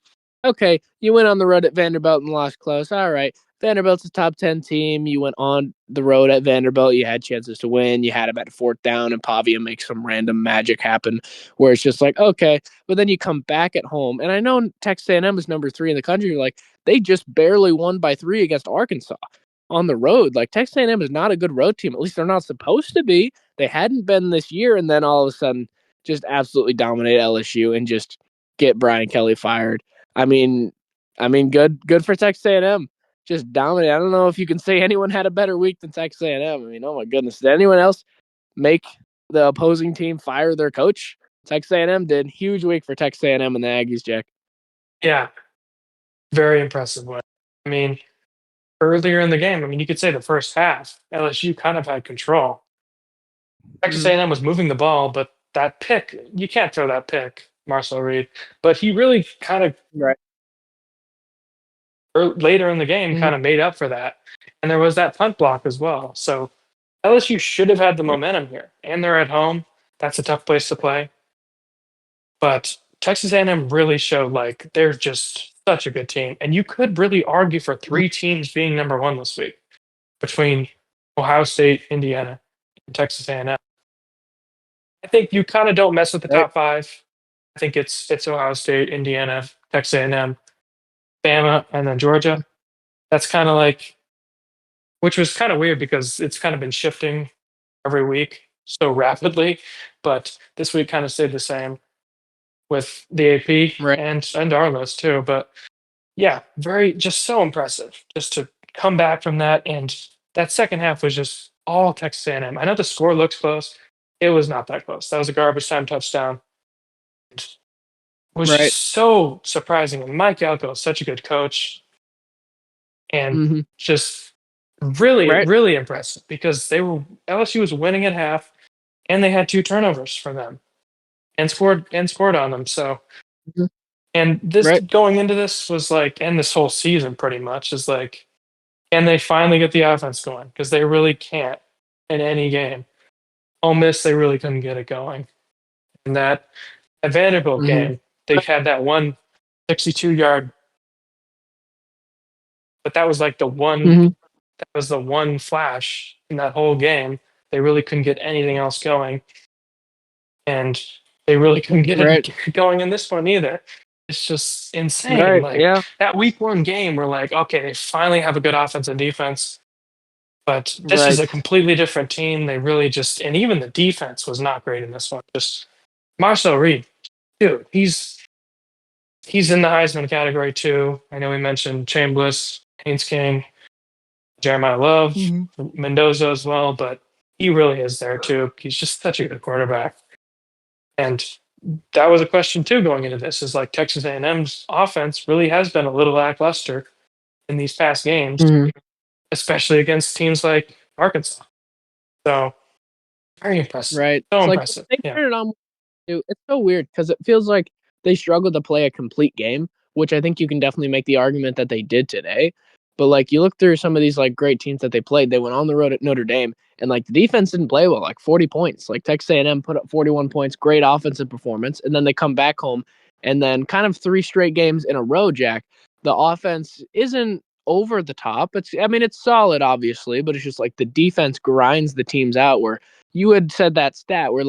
okay, you went on the road at Vanderbilt and lost close. All right. Vanderbilt's a top 10 team. You went on the road at Vanderbilt. You had chances to win. You had about a 4th down, and Pavia makes some random magic happen where it's just like, okay. But then you come back at home. And I know Texas A&M is number 3 in the country. You're like, they just barely won by 3 against Arkansas on the road. Like, Texas A&M is not a good road team. At least they're not supposed to be. They hadn't been this year. And then all of a sudden, just absolutely dominate LSU and just get Brian Kelly fired. I mean, good for Texas A&M. Just dominate. I don't know if you can say anyone had a better week than Texas A&M. I mean, oh my goodness, did anyone else make the opposing team fire their coach? Texas A&M did. Huge week for Texas A&M and the Aggies, Jack. Yeah, very impressive win. I mean, earlier in the game, I mean, you could say the first half, LSU kind of had control. Texas Mm-hmm. A&M was moving the ball, but that pick, you can't throw that pick, Marcel Reed. But he really kind of Right. later in the game Mm-hmm. kind of made up for that. And there was that punt block as well. So LSU should have had the momentum here, and they're at home. That's a tough place to play. But Texas A&M really showed like they're just such a good team, and you could really argue for 3 teams being number 1 this week between Ohio State, Indiana, and Texas A&M. I think you kind of don't mess with the Right. top 5. I think it's Ohio State, Indiana, Texas A&M, Bama, and then Georgia. That's kind of like, which was kind of weird because it's kind of been shifting every week so rapidly, but this week kind of stayed the same with the AP Right. and our list too. But yeah, very just so impressive just to come back from that. And that second half was just all Texas A&M. I know the score looks close. It was not that close. That was a garbage time touchdown. It was Right. just so surprising. And Mike Elko is such a good coach and Mm-hmm. just really, Right. really impressive because LSU was winning at half and they had 2 turnovers for them and scored on them. So Mm-hmm. and this Right. going into this was like, and this whole season pretty much is like, can they finally get the offense going? Because they really can't in any game. Ole Miss, they really couldn't get it going. And that at Vanderbilt Mm-hmm. game, they had that one 62-yard, but Mm-hmm. that was the one flash in that whole game. They really couldn't get anything else going. And they really couldn't get Right. it going in this one either. It's just insane. Right. Like Yeah. that week 1 game, we're like, okay, they finally have a good offense and defense. But this is Right. a completely different team. They really just, and even the defense was not great in this one. Just Marcel Reed, dude, he's in the Heisman category too. I know we mentioned Chambliss, Haynes King, Jeremiah Love, Mm-hmm. Mendoza as well, but he really is there too. He's just such a good quarterback. And that was a question too going into this is like Texas A&M's offense really has been a little lackluster in these past games, Mm-hmm. especially against teams like Arkansas. So very impressive. Right. So It's like impressive. they Yeah. turn it on. It's so weird because it feels like they struggled to play a complete game, which I think you can definitely make the argument that they did today. But like you look through some of these like great teams that they played, they went on the road at Notre Dame, and like the defense didn't play well, like 40 points. Like Texas A&M put up 41 points, great offensive performance, and then they come back home And then kind of 3 straight games in a row, Jack, the offense isn't over the top. It's solid, obviously, but it's just like the defense grinds the teams out where you had said that stat where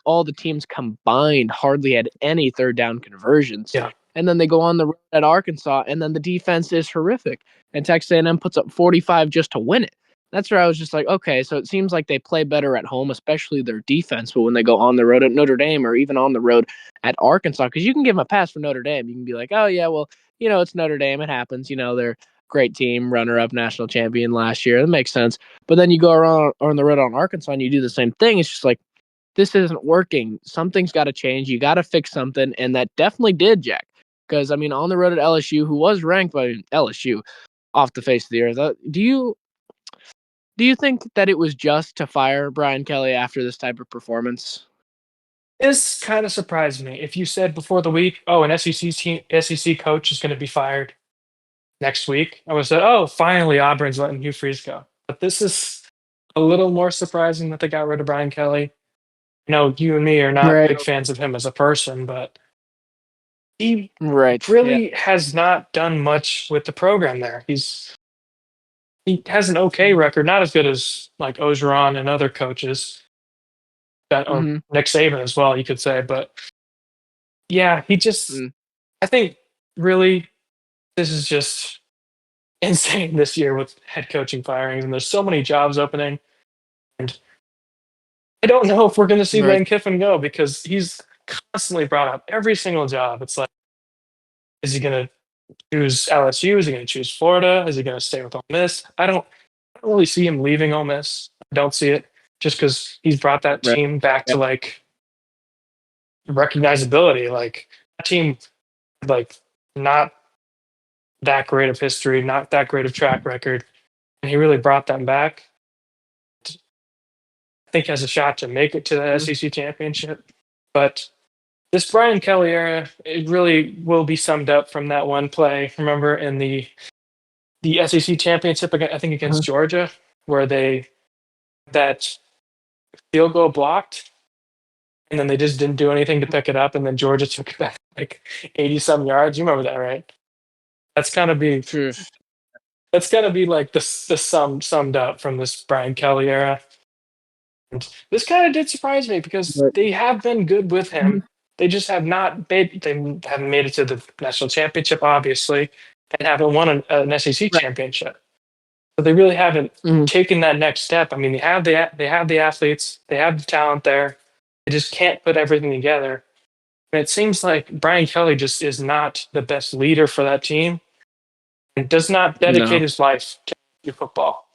all the teams combined hardly had any third down conversions. Yeah. And then they go on the road at Arkansas, and then the defense is horrific. And Texas A&M puts up 45 just to win it. That's where I was just like, okay, so it seems like they play better at home, especially their defense. But when they go on the road at Notre Dame or even on the road at Arkansas, because you can give them a pass for Notre Dame. You can be like, oh, yeah, well, it's Notre Dame. It happens. They're a great team, runner-up national champion last year. That makes sense. But then you go around on the road on Arkansas and you do the same thing. It's just like, this isn't working. Something's got to change. You got to fix something. And that definitely did, Jack. Because, on the road at LSU, who was ranked by LSU off the face of the earth, do you think that it was just to fire Brian Kelly after this type of performance? This kind of surprised me. If you said before the week, oh, an SEC coach is going to be fired next week, I would have said, oh, finally Auburn's letting Hugh Freeze go. But this is a little more surprising that they got rid of Brian Kelly. I know you and me are not Right. big fans of him as a person, but he Right. Yeah. really has not done much with the program there. He has an okay record, not as good as like Ogeron and other coaches, or Mm-hmm. Nick Saban as well, you could say. But yeah, Mm. I think really this is just insane this year with head coaching firings, and there's so many jobs opening. And I don't know if we're going to see Right. Lane Kiffin go because he's constantly brought up every single job. It's like, is he going to choose LSU? Is he going to choose Florida? Is he going to stay with Ole Miss? I don't really see him leaving Ole Miss. I don't see it just because he's brought that Right. team back Yeah. to like recognizability. Like that team, like not that great of history, not that great of track record, and he really brought them back. I think has a shot to make it to the Mm. SEC championship. But this Brian Kelly era, it really will be summed up from that one play. Remember in the SEC championship, I think Uh-huh. against Georgia, where they that field goal blocked, and then they just didn't do anything to pick it up, and then Georgia took it back like 80 some yards. You remember that, right? That's kind of be Phew. that's gonna be like the summed up from this Brian Kelly era. And this kind of did surprise me because Right. they have been good with Mhm. him. They just have not made they haven't made it to the national championship, obviously, and haven't won an SEC Right. championship. So they really haven't Mhm. taken that next step. I mean, they have the athletes, they have the talent there. They just can't put everything together. And it seems like Brian Kelly just is not the best leader for that team and does not dedicate No. his life to football.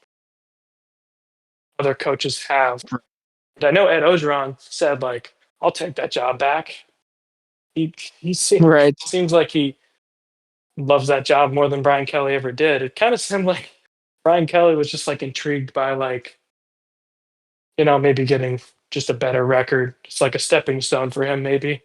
Other coaches have. And I know Ed Ogeron said, like, I'll take that job back. He Right. seems like he loves that job more than Brian Kelly ever did. It kind of seemed like Brian Kelly was just like intrigued by like, maybe getting just a better record. It's like a stepping stone for him, maybe.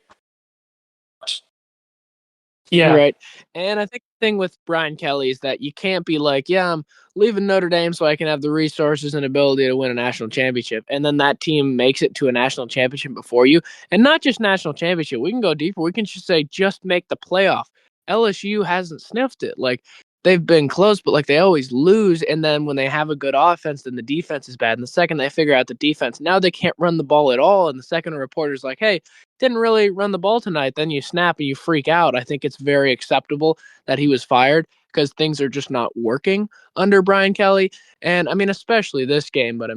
Yeah, Right. And I think the thing with Brian Kelly is that you can't be like, yeah, I'm leaving Notre Dame so I can have the resources and ability to win a national championship. And then that team makes it to a national championship before you. And not just national championship. We can go deeper. We can just say, just make the playoff. LSU hasn't sniffed it. Like, they've been close, but like they always lose. And then when they have a good offense, then the defense is bad. And the second they figure out the defense, now they can't run the ball at all. And the second a reporter's like, hey, didn't really run the ball tonight, then you snap and you freak out. I think it's very acceptable that he was fired because things are just not working under Brian Kelly. And especially this game, but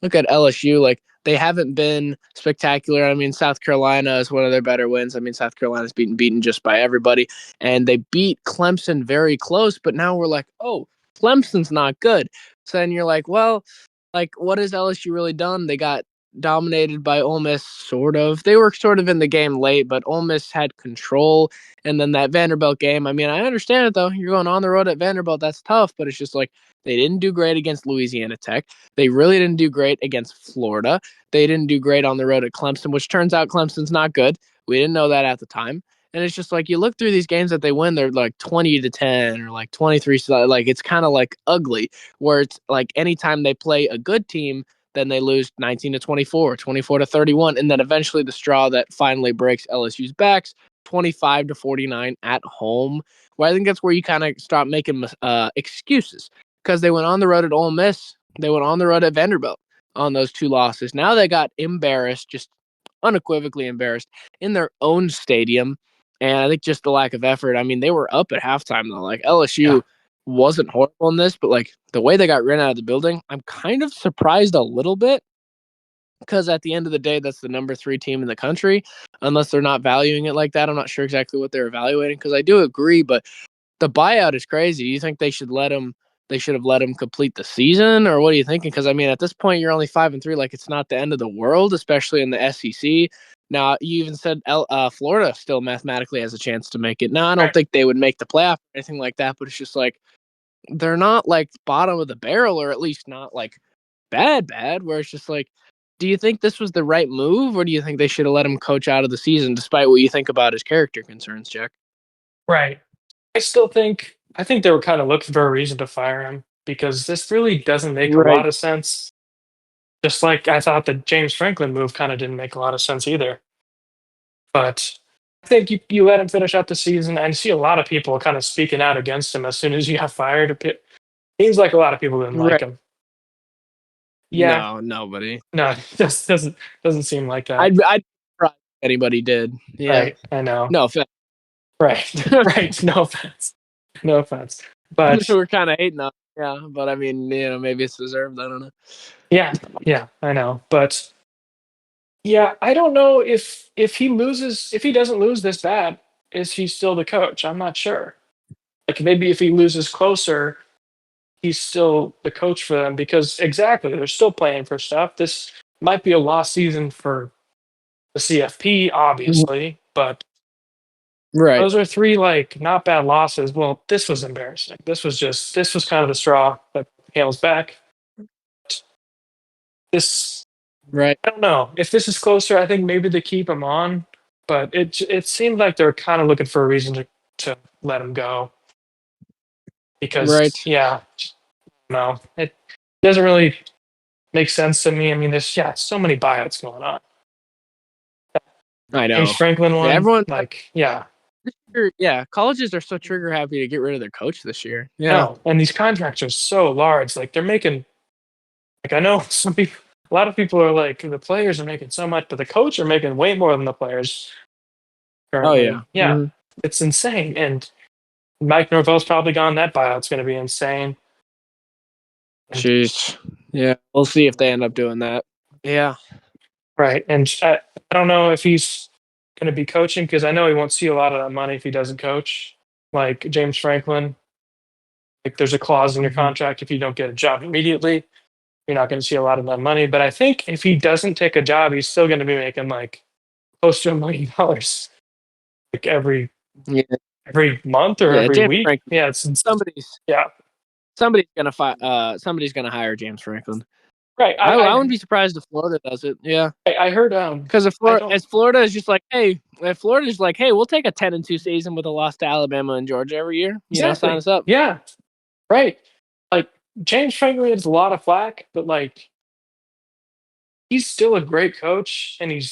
look at LSU. Like, they haven't been spectacular. South Carolina is one of their better wins. South Carolina's beaten just by everybody. And they beat Clemson very close, but now we're like, oh, Clemson's not good. So then you're like, well, like, what has LSU really done? They got dominated by Ole Miss, sort of. They were sort of in the game late, but Ole Miss had control. And then that Vanderbilt game, I understand it, though. You're going on the road at Vanderbilt. That's tough, but it's just like they didn't do great against Louisiana Tech. They really didn't do great against Florida. They didn't do great on the road at Clemson, which turns out Clemson's not good. We didn't know that at the time. And it's just like you look through these games that they win, they're like 20-10 or like 23. Like it's kind of like ugly, where it's like anytime they play a good team, then they lose 19-24, 24-31, and then eventually the straw that finally breaks LSU's backs 25-49 at home, where I think that's where you kind of start making excuses because they went on the road at Ole Miss, they went on the road at Vanderbilt on those 2 losses. Now they got embarrassed, just unequivocally embarrassed in their own stadium. And I think just the lack of effort. I mean, they were up at halftime though. Like Yeah. LSU wasn't horrible in this, but like the way they got ran out of the building, I'm kind of surprised a little bit because at the end of the day, that's the number 3 team in the country. Unless they're not valuing it like that, I'm not sure exactly what they're evaluating. Because I do agree, but the buyout is crazy. You think they should let him? They should have let him complete the season, or what are you thinking? Because I mean, at this point, you're only 5-3. Like it's not the end of the world, especially in the SEC. Now, you even said Florida still mathematically has a chance to make it. Now, I don't Right. think they would make the playoff or anything like that, but it's just like they're not like bottom of the barrel, or at least not like bad. Where it's just like, do you think this was the right move, or do you think they should have let him coach out of the season, despite what you think about his character concerns, Jack? Right. I think they were kind of looking for a reason to fire him because this really doesn't make a Right, lot of sense. Just like I thought the James Franklin move kind of didn't make a lot of sense either. But I think you let him finish out the season. I see a lot of people kind of speaking out against him as soon as you got fired. It seems like a lot of people didn't like right. him. Yeah, No, nobody. no, this doesn't seem like that. I'd surprised if anybody did. Yeah. Right, I know. No offense. Right, right. No offense, no offense. But We're kind of hating on. Yeah, but I mean, maybe it's deserved. I don't know. yeah, yeah, I know. But yeah, I don't know if if he doesn't lose this bad, is he still the coach? I'm not sure. Like maybe if he loses closer, he's still the coach for them because exactly they're still playing for stuff. This might be a lost season for the CFP, Mhm. obviously, but Right, those are 3 like not bad losses. Well, this was embarrassing. This was kind of the straw that camel's back. This right. I don't know if this is closer. I think maybe they keep him on, but it seemed like they're kind of looking for a reason to let him go Right. because yeah, no, it doesn't really make sense to me. I mean, there's so many buyouts going on. I James know. Franklin Yeah, one, everyone. like yeah, Yeah, colleges are so trigger happy to get rid of their coach this year. Yeah. no, and these contracts are so large. Like they're making like I know some people, a lot of people are like the players are making so much, but the coach are making way more than the players Oh currently. yeah. Yeah, it's insane. And Mike Norvell's probably gone. That buyout's going to be insane. And Jeez. Yeah. We'll see if they end up doing that. Yeah. right, and I don't know if he's going to be coaching because I know he won't see a lot of that money if he doesn't coach. Like James Franklin, like there's a clause in your Hmm. contract if you don't get a job immediately, you're not going to see a lot of that money. But I think if he doesn't take a job, he's still going to be making like close to $1 million like Yeah. every month or Yeah. every James week. Franklin. Yeah, it's Somebody's yeah, somebody's gonna hire James Franklin. right. I wouldn't be surprised if Florida does it. Yeah. I heard Because if I Florida, don't as Florida is just like, hey, if Florida's like, hey, we'll take a 10-2 season with a loss to Alabama and Georgia every year. Sign exactly us up. yeah right. Like James Franklin gets a lot of flack, but like he's still a great coach, and it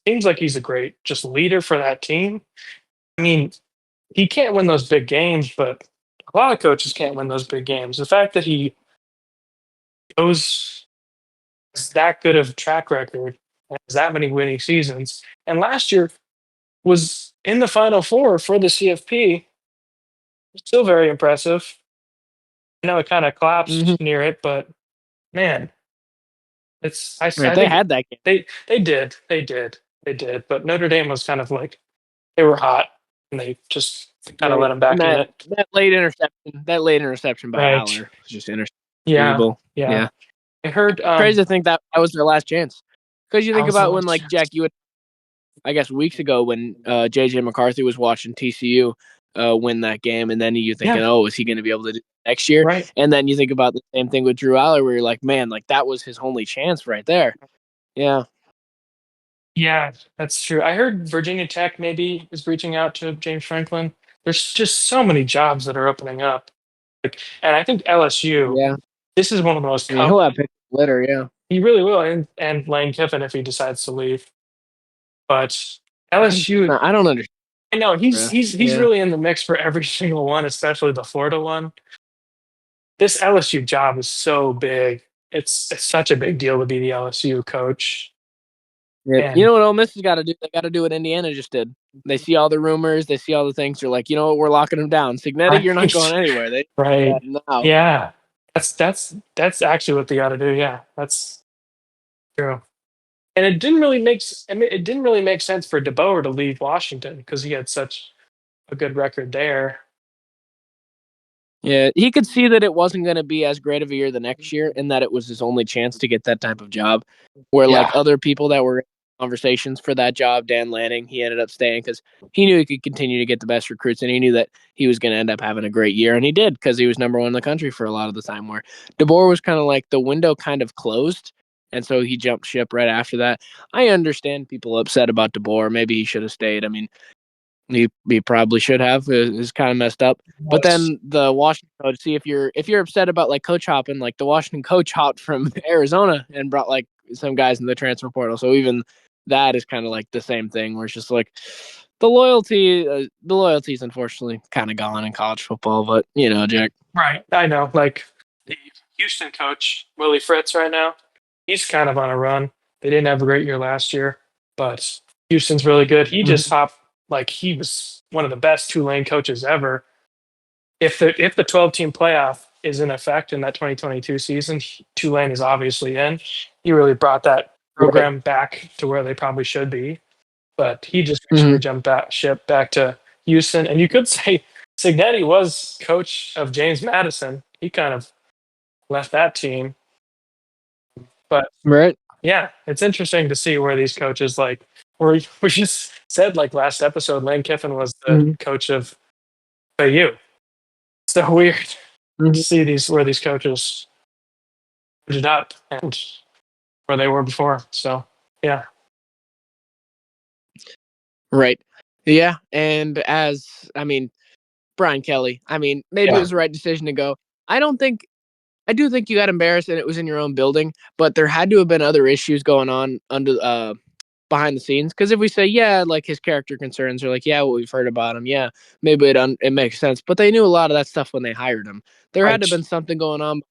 seems like he's a great just leader for that team. I mean, he can't win those big games, but a lot of coaches can't win those big games. The fact that he goes has that good of track record, has that many winning seasons, and last year was in the Final Four for the CFP, still very impressive. I know it kind of Hmm. collapsed near it, but man, Right, I they think had that game. they did, but Notre Dame was kind of like they were hot and they just kind of let Right, them and back in it. that late interception by Right. Aller was just Yeah. inexcusable. Yeah. Yeah, I heard crazy to think that that was their last chance. Because you that think was the about when, last like chance. Jack, you would, I guess, weeks ago when JJ McCarthy was watching TCU win that game, and then you're thinking, Yeah. oh, is he going to be able to do it next year? Right. And then you think about the same thing with Drew Aller, where you're like, man, like that was his only chance right there. Yeah. Yeah, that's true. I heard Virginia Tech maybe is reaching out to James Franklin. There's just so many jobs that are opening up. Like, and I think LSU, Yeah. this is one of the most I mean, tough. he'll have pick litter. Yeah. He really will, and Lane Kiffin if he decides to leave. But LSU. I don't understand. I know he's Yeah. really in the mix for every single one, especially the Florida one. This LSU job is so big. It's such a big deal to be the LSU coach. Yeah. You And know what Ole Miss has got to do? They got to do what Indiana just did. They see all the rumors, they see all the things. They're like, you know what? We're locking him down. Signetti, you're not right, going anywhere. They right, now. yeah. That's actually what they ought to do. Yeah, that's true. And it didn't really I mean, it didn't really make sense for DeBoer to leave Washington because he had such a good record there. Yeah, he could see that it wasn't going to be as great of a year the next year, and that it was his only chance to get that type of job. Where like Yeah, other people that were in conversations for that job, Dan Lanning, he ended up staying because he knew he could continue to get the best recruits, and he knew that he was going to end up having a great year, and he did because he was number one in the country for a lot of the time. Where DeBoer was kind of like the window kind of closed, and so he jumped ship right after that. I understand people upset about DeBoer. Maybe he should have stayed. I mean, he probably should have. Is kind of messed up. But was then the Washington coach, see if you're upset about like coach hopping, like the Washington coach hopped from Arizona and brought like some guys in the transfer portal. So even that is kind of like the same thing, where it's just like the loyalty is unfortunately kind of gone in college football. But you know, Jack. right. I know. Like the Houston coach Willie Fritz right now, he's kind of on a run. They didn't have a great year last year, but Houston's really good. He just Mm-hmm. hopped like he was one of the best Tulane coaches ever. If the 12-team playoff is in effect in that 2022 season, Tulane is obviously in. He really brought that Right. program back to where they probably should be. But he just recently Mm-hmm. jumped back ship back to Houston, and you could say Signetti was coach of James Madison. He kind of left that team, but Right. yeah, it's interesting to see where these coaches like. We just said like last episode, Lane Kiffin was the Mm-hmm. coach of AU. So weird to Mm-hmm. see these where these coaches ended up and where they were before. So yeah, Right. Yeah. And as I mean, Brian Kelly. I mean, maybe it yeah, was the right decision to go. I don't think I do think you got embarrassed and it was in your own building, but there had to have been other issues going on under behind the scenes. Because if we say like his character concerns are like what we've heard about him, maybe it makes sense. But they knew a lot of that stuff when they hired him. There had to have right. been something going on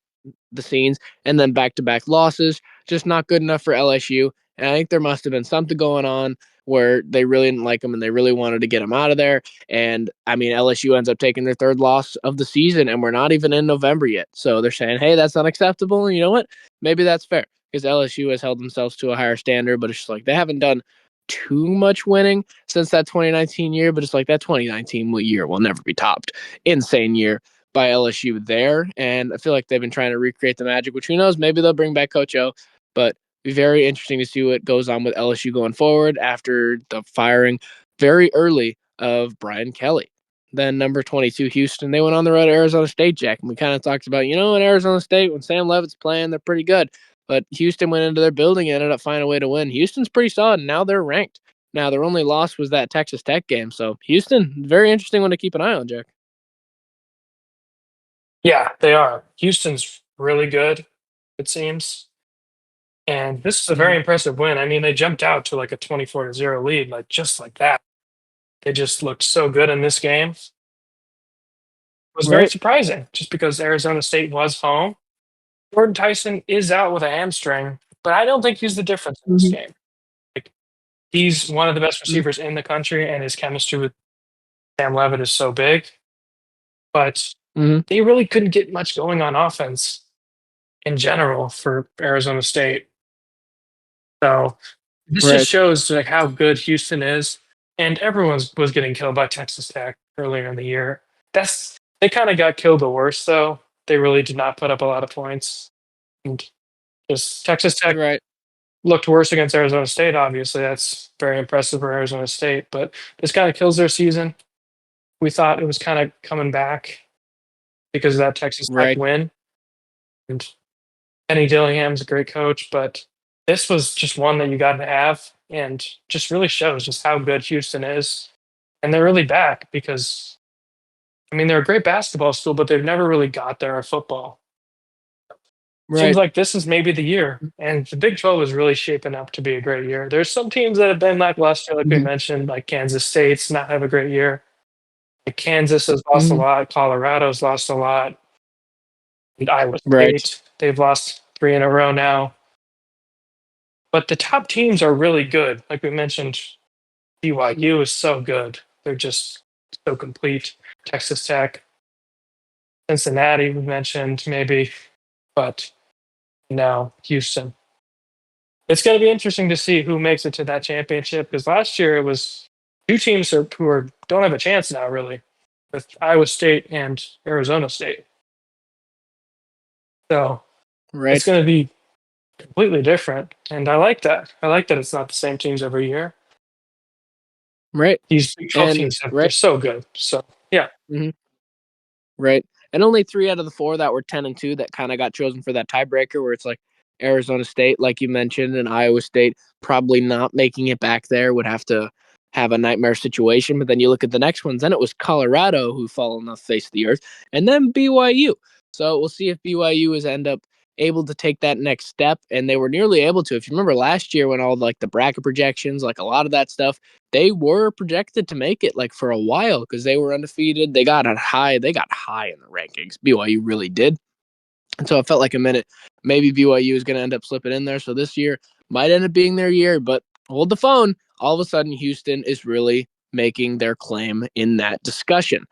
the scenes, and then back to back losses, just not good enough for LSU. And I think there must have been something going on where they really didn't like him and they really wanted to get him out of there. And I mean, LSU ends up taking their third loss of the season, and we're not even in November yet. So they're saying, hey, that's unacceptable. And you know what? Maybe that's fair because LSU has held themselves to a higher standard, but it's just like they haven't done too much winning since that 2019 year. But it's like that 2019 year will never be topped. Insane year by LSU there. And I feel like they've been trying to recreate the magic, which who knows, maybe they'll bring back Coach O. But be very interesting to see what goes on with LSU going forward after the firing very early of Brian Kelly. Then number 22, Houston. They went on the road to Arizona State, Jack. And we kind of talked about, in Arizona State, when Sam Levitt's playing, they're pretty good. But Houston went into their building and ended up finding a way to win. Houston's pretty solid, and now they're ranked. Now, their only loss was that Texas Tech game. So, Houston, very interesting one to keep an eye on, Jack. Yeah, they are. Houston's really good, it seems. And this is a Mm-hmm. very impressive win. I mean, they jumped out to like a 24-0 lead, like just like that. They just looked so good in this game. It was very Right. surprising just because Arizona State was home. Jordan Tyson is out with a hamstring, but I don't think he's the difference in this Mm-hmm. game. Like he's one of the best receivers in the country, and his chemistry with Sam Levitt is so big. But Mm-hmm. they really couldn't get much going on offense in general for Arizona State. So this just Right. shows like how good Houston is, and everyone was getting killed by Texas Tech earlier in the year. They kind of got killed the worst though. They really did not put up a lot of points, and just Texas Tech Right. looked worse against Arizona State. Obviously, that's very impressive for Arizona State, but this kind of kills their season. We thought it was kind of coming back because of that Texas Tech Right. win, and Kenny Dillingham's a great coach, but this was just one that you got to have, and just really shows just how good Houston is. And they're really back because I mean they're a great basketball school, but they've never really got there at football. seems Right. like this is maybe the year. And the Big 12 is really shaping up to be a great year. There's some teams that have been lackluster, like we Hmm. mentioned, like Kansas State's not have a great year. Like Kansas has lost a Hmm. lot, Colorado's lost a lot, and Iowa Right. State, they've lost 3 in a row now. But the top teams are really good. Like we mentioned, BYU is so good. They're just so complete. Texas Tech, Cincinnati, we mentioned maybe, but no, Houston. It's going to be interesting to see who makes it to that championship because last year it was two teams don't have a chance now, really, with Iowa State and Arizona State. So it's Right. going to be completely different, and I like that. I like that it's not the same teams every year. Right. These Big 12 And teams they're right. so good. So yeah, Hmm. Right. And only three out of the four that were 10-2 that kind of got chosen for that tiebreaker, where it's like Arizona State, like you mentioned, and Iowa State probably not making it back there would have to have a nightmare situation. But then you look at the next ones, then it was Colorado who fell on the face of the earth, and then BYU. So we'll see if BYU is end up able to take that next step. And they were nearly able to. If you remember last year when all like the bracket projections, like a lot of that stuff, they were projected to make it like for a while because they were undefeated. They got high in the rankings. BYU really did. And so it felt like a minute. Maybe BYU is going to end up slipping in there. So this year might end up being their year, but hold the phone. All of a sudden, Houston is really making their claim in that discussion.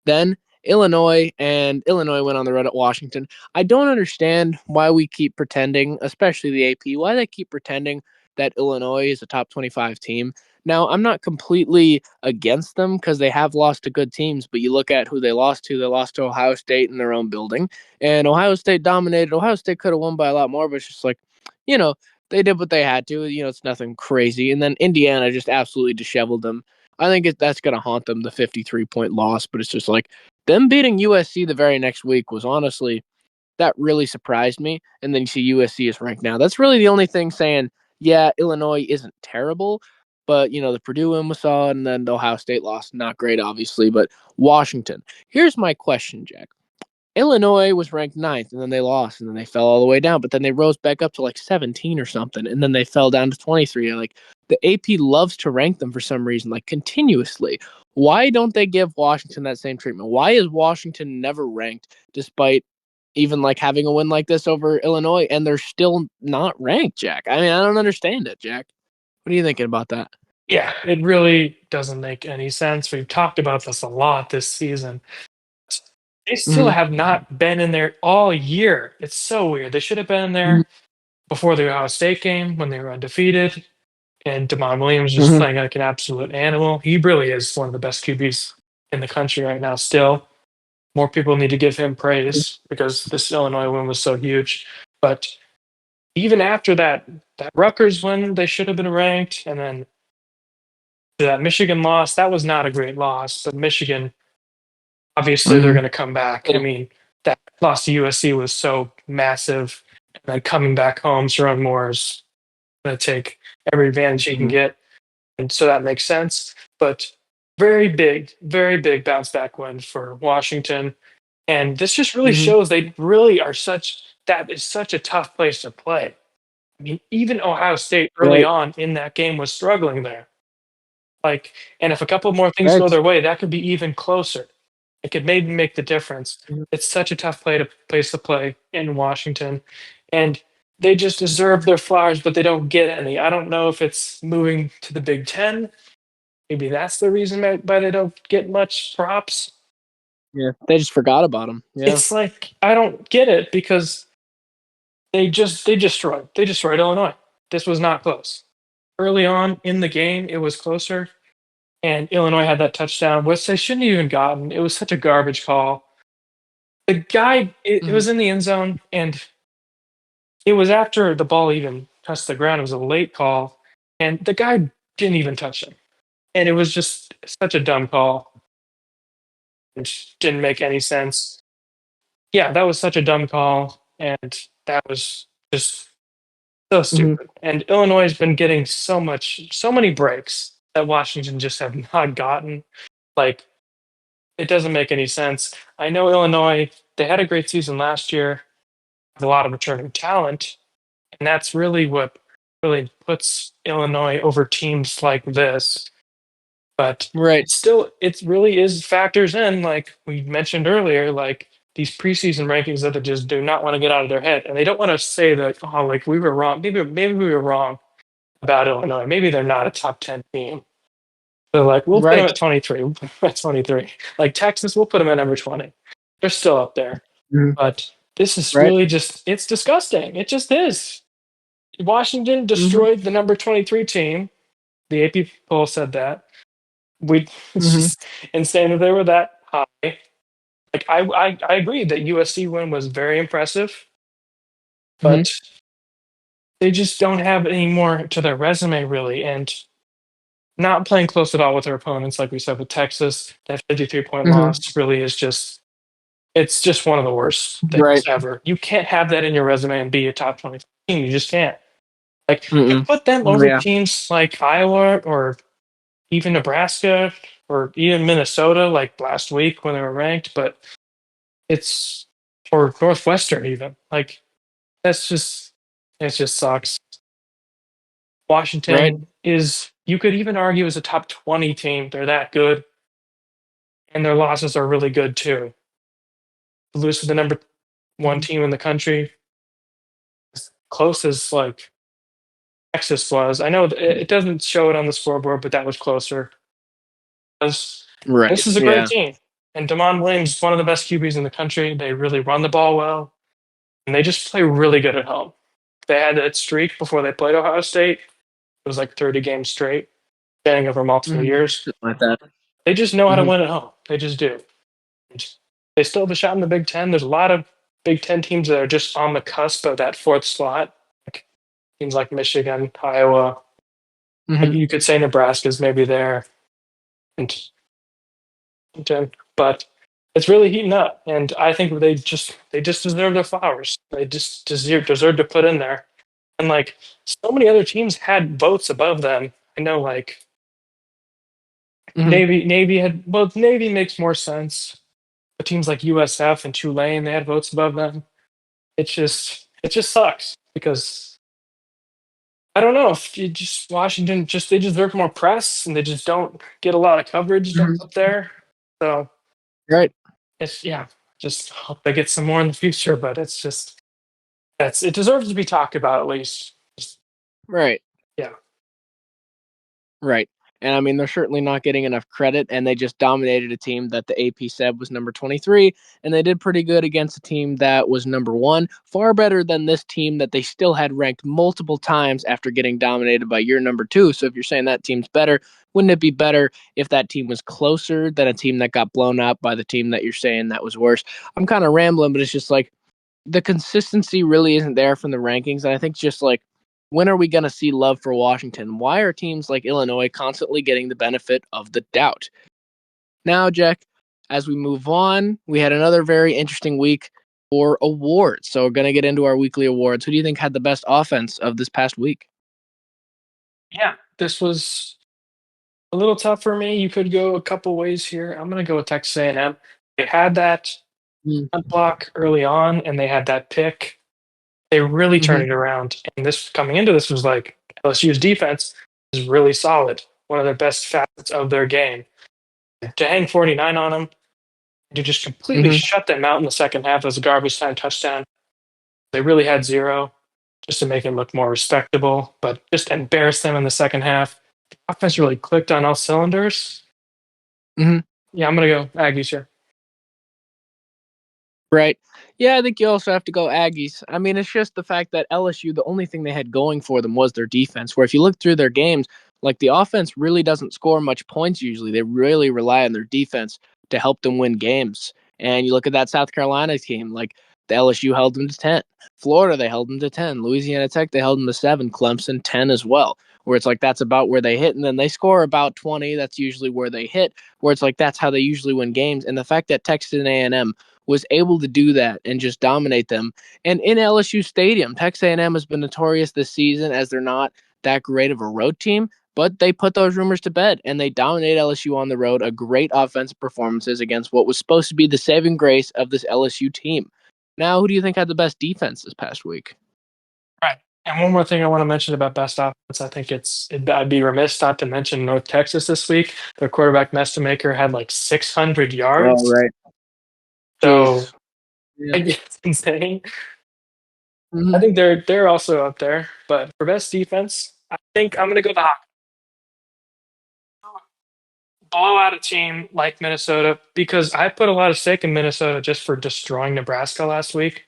Then Illinois went on the road at Washington. I don't understand why we keep pretending, especially the AP, why they keep pretending that Illinois is a top 25 team. Now, I'm not completely against them because they have lost to good teams, but you look at who they lost to. They lost to Ohio State in their own building, and Ohio State dominated. Ohio State could have won by a lot more, but it's just like, you know, they did what they had to. It's nothing crazy. And then Indiana just absolutely disheveled them. I think that's going to haunt them, the 53-point loss, but it's just like them beating USC the very next week was honestly, that really surprised me. And then you see USC is ranked now. That's really the only thing saying, yeah, Illinois isn't terrible, but the Purdue one we saw, and then the Ohio State loss, not great, obviously. But Washington. Here's my question, Jack. Illinois was ranked ninth, and then they lost, and then they fell all the way down. But then they rose back up to like 17 or something, and then they fell down to 23. Like the AP loves to rank them for some reason, like continuously. Why don't they give Washington that same treatment? Why is Washington never ranked despite even like having a win like this over Illinois, and they're still not ranked, Jack? I mean, I don't understand it, Jack. What are you thinking about that? yeah, it really doesn't make any sense. We've talked about this a lot this season. They still Mm-hmm. have not been in there all year. It's so weird. They should have been in there before the Ohio State game when they were undefeated. And Damon Williams just Mm-hmm. playing like an absolute animal. He really is one of the best QBs in the country right now. Still, more people need to give him praise because this Illinois win was so huge. But even after that Rutgers win, they should have been ranked. And then that Michigan loss, that was not a great loss. But Michigan, obviously, they're Mm-hmm. going to come back. I Yeah. mean, that loss to USC was so massive. And then coming back home, Sharon Moore is going to take every advantage he can Mm-hmm. get. And so that makes sense. But very big bounce back win for Washington. And this just really Mm-hmm. shows they really are that is such a tough place to play. I mean, even Ohio State early Right. on in that game was struggling there. Like, and if a couple more things go Right. their way, that could be even closer. It could maybe make the difference. It's such a tough place to play in Washington. And they just deserve their flowers, but they don't get any. I don't know if it's moving to the Big Ten. Maybe that's the reason why they don't get much props. Yeah. They just forgot about him. Yeah. It's like I don't get it because they destroyed Illinois. This was not close. Early on in the game, it was closer, and Illinois had that touchdown, which they shouldn't have even gotten. It was such a garbage call. The guy, it Mm-hmm. was in the end zone, and it was after the ball even touched the ground. It was a late call, and the guy didn't even touch him, and it was just such a dumb call. It didn't make any sense. Yeah, that was such a dumb call, and that was just so Mm-hmm. stupid. And Illinois has been getting so many breaks that Washington just have not gotten. Like, it doesn't make any sense. I know Illinois, they had a great season last year. have a lot of returning talent, and that's really what really puts Illinois over teams like this. But Right. it really is factors in, like we mentioned earlier, like these preseason rankings that they just do not want to get out of their head, and they don't want to say that, oh, like we were wrong. Maybe we were wrong about Illinois. Maybe they're not a top 10 team. They're like, we'll put them Right. at 23. We'll put 'em at 23. Like Texas, we'll put them at number 20. They're still up there. Mhm. But this is Right. really just, it's disgusting. It just is. Washington Mhm. destroyed the number 23 team. The AP poll said that. It's Mhm. just insane that they were that high. Like, I agree that USC win was very impressive, Mhm. but they just don't have any more to their resume, really. And not playing close at all with their opponents, like we said with Texas, that 53-point Mhm. loss really is just it's just one of the worst things Right. ever. You can't have that in your resume and be a top 20 team. You just can't. Like you Mm-mm. put them over Yeah. teams like Iowa or even Nebraska or even Minnesota, like last week when they were ranked, but it's or Northwestern even. Like that's just it just sucks. Right. Washington is you could even argue is a top 20 team. They're that good, and their losses are really good too. Lose to the number one Mhm. team in the country, as close as like Texas was. I know it doesn't show it on the scoreboard, but that was closer. This Right. this is a great Yeah. team, and Damon Williams is one of the best QBs in the country. They really run the ball well, and they just play really good at home. They had that streak before they played Ohio State. It was like 30 games straight, spanning over multiple Mhm. years. Something like that. They just know how to Mhm. win at home. They just do. And they still have a shot in the Big Ten. There's a lot of Big Ten teams that are just on the cusp of that fourth slot. Like teams like Michigan, Iowa. Like Mhm. you could say Nebraska's maybe there, and but it's really heating up. And I think they just deserve their flowers. They just deserve to put in there. And like so many other teams had votes above them. I know like Mhm. Navy had well Navy makes more sense. But teams like USF and Tulane, they had votes above them. It just sucks because I don't know if you just Washington just they deserve more press and they just don't get a lot of coverage Mhm. up there. So Right. it's yeah, just hope they get some more in the future. But it's just that's it deserves to be talked about at least. Just, Right. yeah, Right. And I mean, they're certainly not getting enough credit, and they just dominated a team that the AP said was number 23, and they did pretty good against a team that was number one, far better than this team that they still had ranked multiple times after getting dominated by your number two. So if you're saying that team's better, wouldn't it be better if that team was closer than a team that got blown out by the team that you're saying that was worse? I'm kind of rambling, but it's just like the consistency really isn't there from the rankings. And I think just like, when are we going to see love for Washington? Why are teams like Illinois constantly getting the benefit of the doubt? Now, Jack, as we move on, we had another very interesting week for awards. So we're going to get into our weekly awards. Who do you think had the best offense of this past week? yeah. This was a little tough for me. You could go a couple ways here. I'm gonna go with Texas A&M. They had that punt block early on, and they had that pick. They really Mm-hmm. turned it around. And this coming into this was like LSU's defense is really solid, one of the best facets of their game. To hang 49 on them, to just completely Mm-hmm. shut them out in the second half as a garbage time touchdown. They really had zero just to make it look more respectable, but just embarrass them in the second half. The offense really clicked on all cylinders. Mm-hmm. Yeah, I'm gonna go Aggies here. Right. Yeah, I think you also have to go Aggies. I mean, it's just the fact that LSU, the only thing they had going for them was their defense. Where if you look through their games, like the offense really doesn't score much points usually. They really rely on their defense to help them win games. And you look at that South Carolina team, like the LSU held them to 10. Florida, they held them to 10. Louisiana Tech, they held them to 7. Clemson, 10 as well. Where it's like that's about where they hit. And then they score about 20. That's usually where they hit. Where it's like that's how they usually win games. And the fact that Texas and A&M was able to do that and just dominate them. And in LSU Stadium, Texas A&M has been notorious this season as they're not that great of a road team, but they put those rumors to bed and they dominate LSU on the road. A great offensive performances against what was supposed to be the saving grace of this LSU team. Now, who do you think had the best defense this past week? Right. And one more thing I want to mention about best offense, I think I'd be remiss not to mention North Texas this week. Their quarterback Nestamaker had like 600 Oh, yards. right. So Jeez. Yeah. it's insane. I Mhm. think they're also up there. But for best defense, I think I'm gonna go the Hawks. Blow out a team like Minnesota because I put a lot of stake in Minnesota just for destroying Nebraska last week.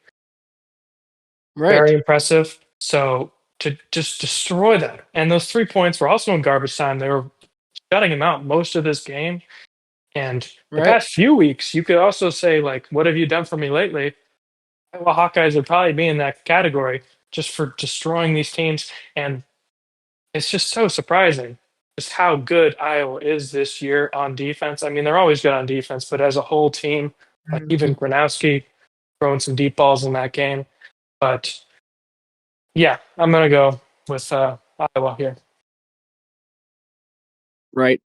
Very Right. impressive. So to just destroy that, and those 3 points were also in garbage time. They were shutting him out most of this game. And the Right. past few weeks, you could also say, like, what have you done for me lately? Iowa Hawkeyes would probably be in that category just for destroying these teams. And it's just so surprising just how good Iowa is this year on defense. I mean, they're always good on defense, but as a whole team, like even Mhm. Gronowski throwing some deep balls in that game. But yeah, I'm going to go with Iowa here. Right.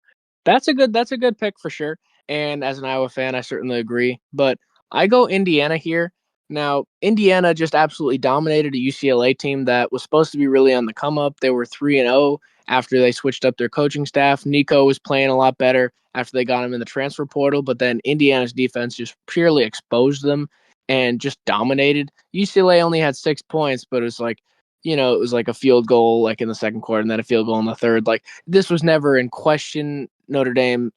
That's a good pick for sure. And as an Iowa fan, I certainly agree. But I go Indiana here. Now, Indiana just absolutely dominated a UCLA team that was supposed to be really on the come up. They were 3-0 after they switched up their coaching staff. Nico was playing a lot better after they got him in the transfer portal, but then Indiana's defense just purely exposed them and just dominated. UCLA only had 6 points, but it was like, it was like a field goal like in the second quarter and then a field goal in the third. Like this was never in question. Notre Dame,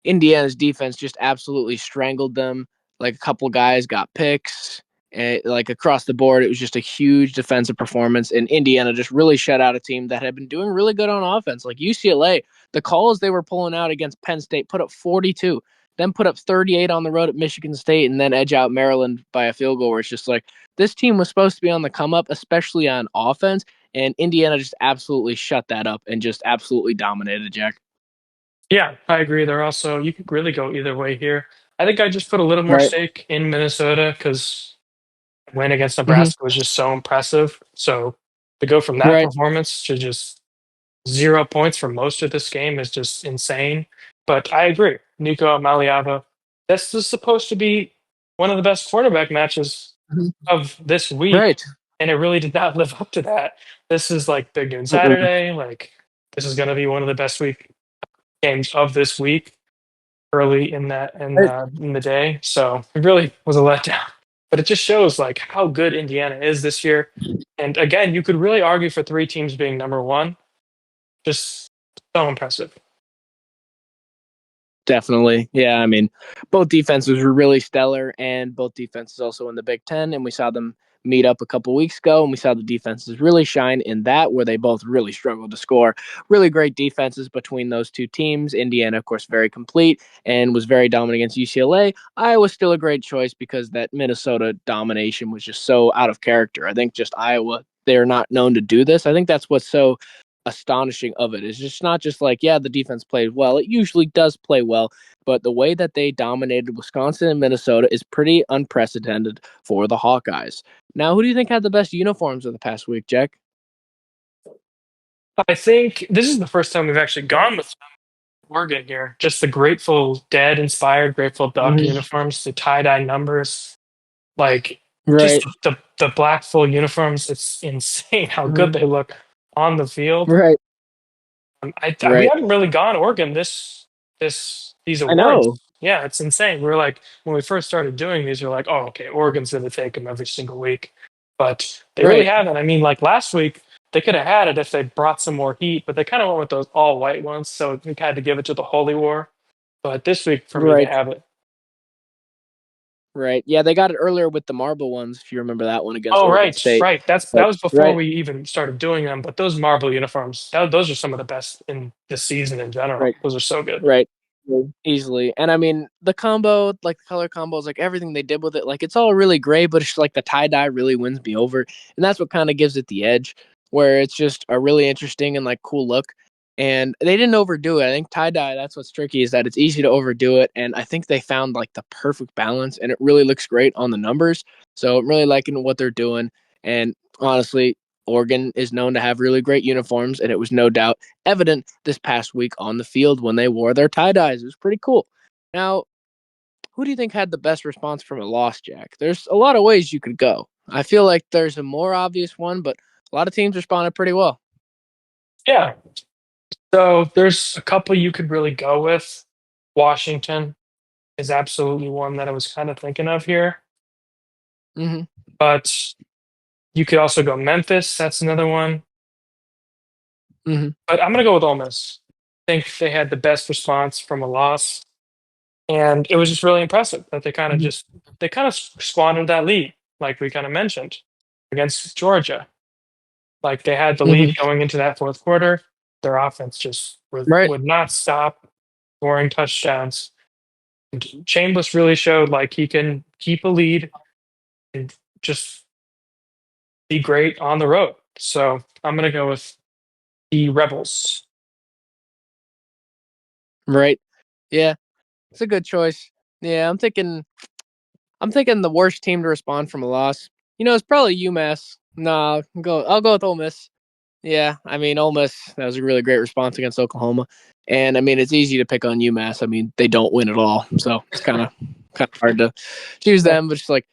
Indiana's defense just absolutely strangled them. Like a couple guys got picks, and like across the board, it was just a huge defensive performance. And Indiana just really shut out a team that had been doing really good on offense. Like UCLA, the calls they were pulling out against Penn State put up 42, then put up 38 on the road at Michigan State, and then edge out Maryland by a field goal. Where it's just like this team was supposed to be on the come up, especially on offense, and Indiana just absolutely shut that up and just absolutely dominated, Jack. Yeah, I agree. They're also, you could really go either way here. I think I just put a little more Right. stake in Minnesota because win against Mm-hmm. Nebraska was just so impressive. So to go from that Right. performance to just 0 points for most of this game is just insane. But I agree. Nico Maliava, this is supposed to be one of the best quarterback matches Mhm. of this week. Right. And it really did not live up to that. This is like Big Noon Mm-mm. Saturday. Like, this is going to be one of the best games of this week early in Right. in the day. So it really was a letdown. But it just shows like how good Indiana is this year. And again, you could really argue for three teams being number one. Just so impressive. Definitely. Yeah. I mean, both defenses were really stellar, and both defenses also in the Big Ten. And we saw them meet up a couple weeks ago, and we saw the defenses really shine in that, where they both really struggled to score. Really great defenses between those two teams. Indiana, of course, very complete and was very dominant against UCLA. Iowa still a great choice because that Minnesota domination was just so out of character. I think just Iowa, they're not known to do this. I think that's what's so astonishing of it. It's just not just like, yeah, the defense played well. It usually does play well, but the way that they dominated Wisconsin and Minnesota is pretty unprecedented for the Hawkeyes. Now, who do you think had the best uniforms of the past week, Jack? I think this is the first time we've actually gone with Oregon here. Just the Grateful Dead inspired Grateful Duck Mhm. uniforms, the tie dye numbers, like just Right. the black full uniforms. It's insane how good Mhm. they look on the field. Right. We Right. haven't really gone Oregon these I awards. know. Yeah, it's insane. We're like when we first started doing these, we're like, oh, okay, Oregon's going to take them every single week, but they really Right. haven't. I mean, like last week, they could have had it if they brought some more heat, but they kind of went with those all white ones, so we had to give it to the Holy War. But this week, for me, they Right. have it. Right. Yeah, they got it earlier with the marble ones, if you remember that one against Oh, Oregon right, State. right. That But was before right. we even started doing them. But those marble uniforms, those are some of the best in the season in general. Right. Those are so good. Right. Easily. And I mean, the combo, like the color combos, like everything they did with it, like it's all really great, but it's like the tie dye really wins me over. And that's what kind of gives it the edge, where it's just a really interesting and like cool look. And they didn't overdo it. I think tie dye, that's what's tricky, is that it's easy to overdo it. And I think they found like the perfect balance, and it really looks great on the numbers. So I'm really liking what they're doing. And honestly, Oregon is known to have really great uniforms, and it was no doubt evident this past week on the field when they wore their tie dyes. It was pretty cool. Now, who do you think had the best response from a loss, Jack? There's a lot of ways you could go. I feel like there's a more obvious one, but a lot of teams responded pretty well. Yeah. So there's a couple you could really go with. Washington is absolutely one that I was kind of thinking of here, Hmm. but you could also go Memphis. That's another one. Hmm. But I'm gonna go with Ole Miss. I think they had the best response from a loss, and it was just really impressive that Hmm. they kind of squandered that lead, like we kind of mentioned against Georgia. Like they had the Hmm. lead going into that fourth quarter. Their offense just Right. would not stop scoring touchdowns. And Chambliss really showed like he can keep a lead and just be great on the road. So I'm gonna go with the Rebels. Right. Yeah, it's a good choice. Yeah, I'm thinking the worst team to respond from a loss. It's probably UMass. No, I'll go with Ole Miss. Yeah, I mean Ole Miss, that was a really great response against Oklahoma. And I mean it's easy to pick on UMass. I mean, they don't win at all. So it's kind of hard to choose Yeah. them, but just like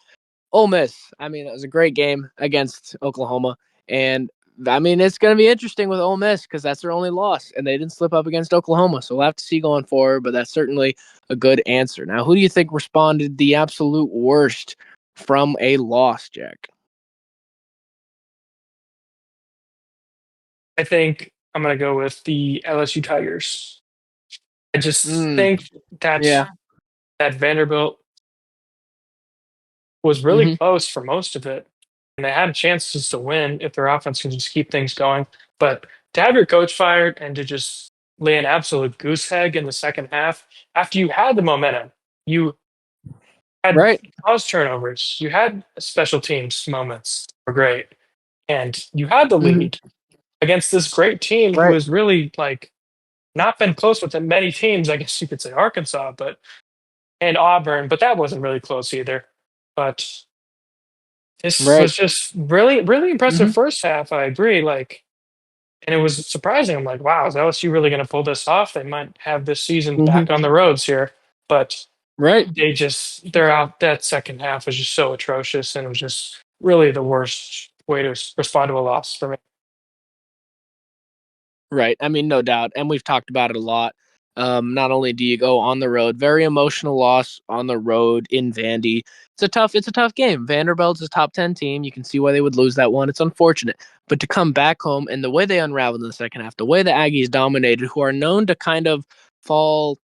Ole Miss. I mean, it was a great game against Oklahoma, and I mean it's going to be interesting with Ole Miss because that's their only loss, and they didn't slip up against Oklahoma. So we'll have to see going forward. But that's certainly a good answer. Now, who do you think responded the absolute worst from a loss, Jack? I think I'm gonna go with the LSU Tigers. I just Mm, think that yeah. that Vanderbilt was really Hmm. close for most of it, and they had chances to win if their offense can just keep things going. But to have your coach fired and to just lay an absolute goose egg in the second half after you had the momentum, you had Right. cause turnovers, you had special teams moments were great, and you had the Hmm. lead against this great team who Right. has really like not been close with many teams. I guess you could say Arkansas, but and Auburn, but that wasn't really close either. But this Right. was just really, really impressive Hmm. first half. I agree. Like, and it was surprising. I'm like, wow, is LSU really going to pull this off? They might have this season Hmm. back on the roads here, but Right. they're out. That second half was just so atrocious, and it was just really the worst way to respond to a loss for me. Right. I mean, no doubt. And we've talked about it a lot. Not only do you go on the road, very emotional loss on the road in Vandy. It's a tough game. Vanderbilt's a top 10 team. You can see why they would lose that one. It's unfortunate. But to come back home and the way they unraveled in the second half, the way the Aggies dominated, who are known to kind of fall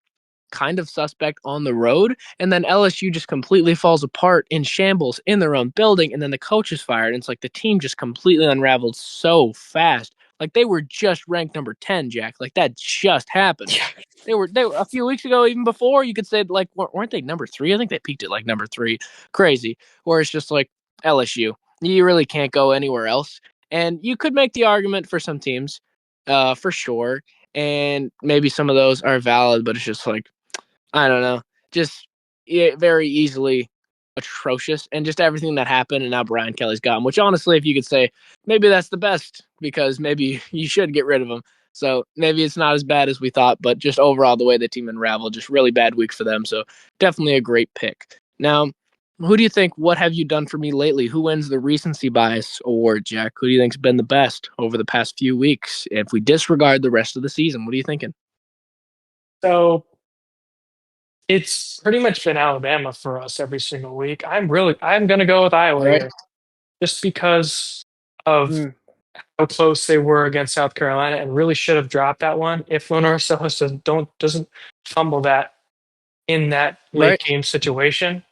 kind of suspect on the road, and then LSU just completely falls apart in shambles in their own building, and then the coach is fired, and it's like the team just completely unraveled so fast. Like they were just ranked number 10, Jack. Like that just happened. Yeah, They were a few weeks ago, even before you could say like weren't they number 3? I think they peaked at like number 3. Crazy. Where it's just like LSU. You really can't go anywhere else. And you could make the argument for some teams, for sure. And maybe some of those are valid, but it's just like I don't know, just very easily atrocious, and just everything that happened, and now Brian Kelly's got him. Which honestly, if you could say maybe that's the best, because maybe you should get rid of him. So maybe it's not as bad as we thought, but just overall the way the team unraveled, just really bad week for them. So definitely a great pick. Now, who do you think? What have you done for me lately? Who wins the recency bias award, Jack? Who do you think's been the best over the past few weeks? If we disregard the rest of the season, what are you thinking? so it's pretty much been Alabama for us every single week. I'm gonna go with Iowa Right. here just because of Mm, how close they were against South Carolina and really should have dropped that one if Lenore Stellis doesn't fumble that in that late right. game situation.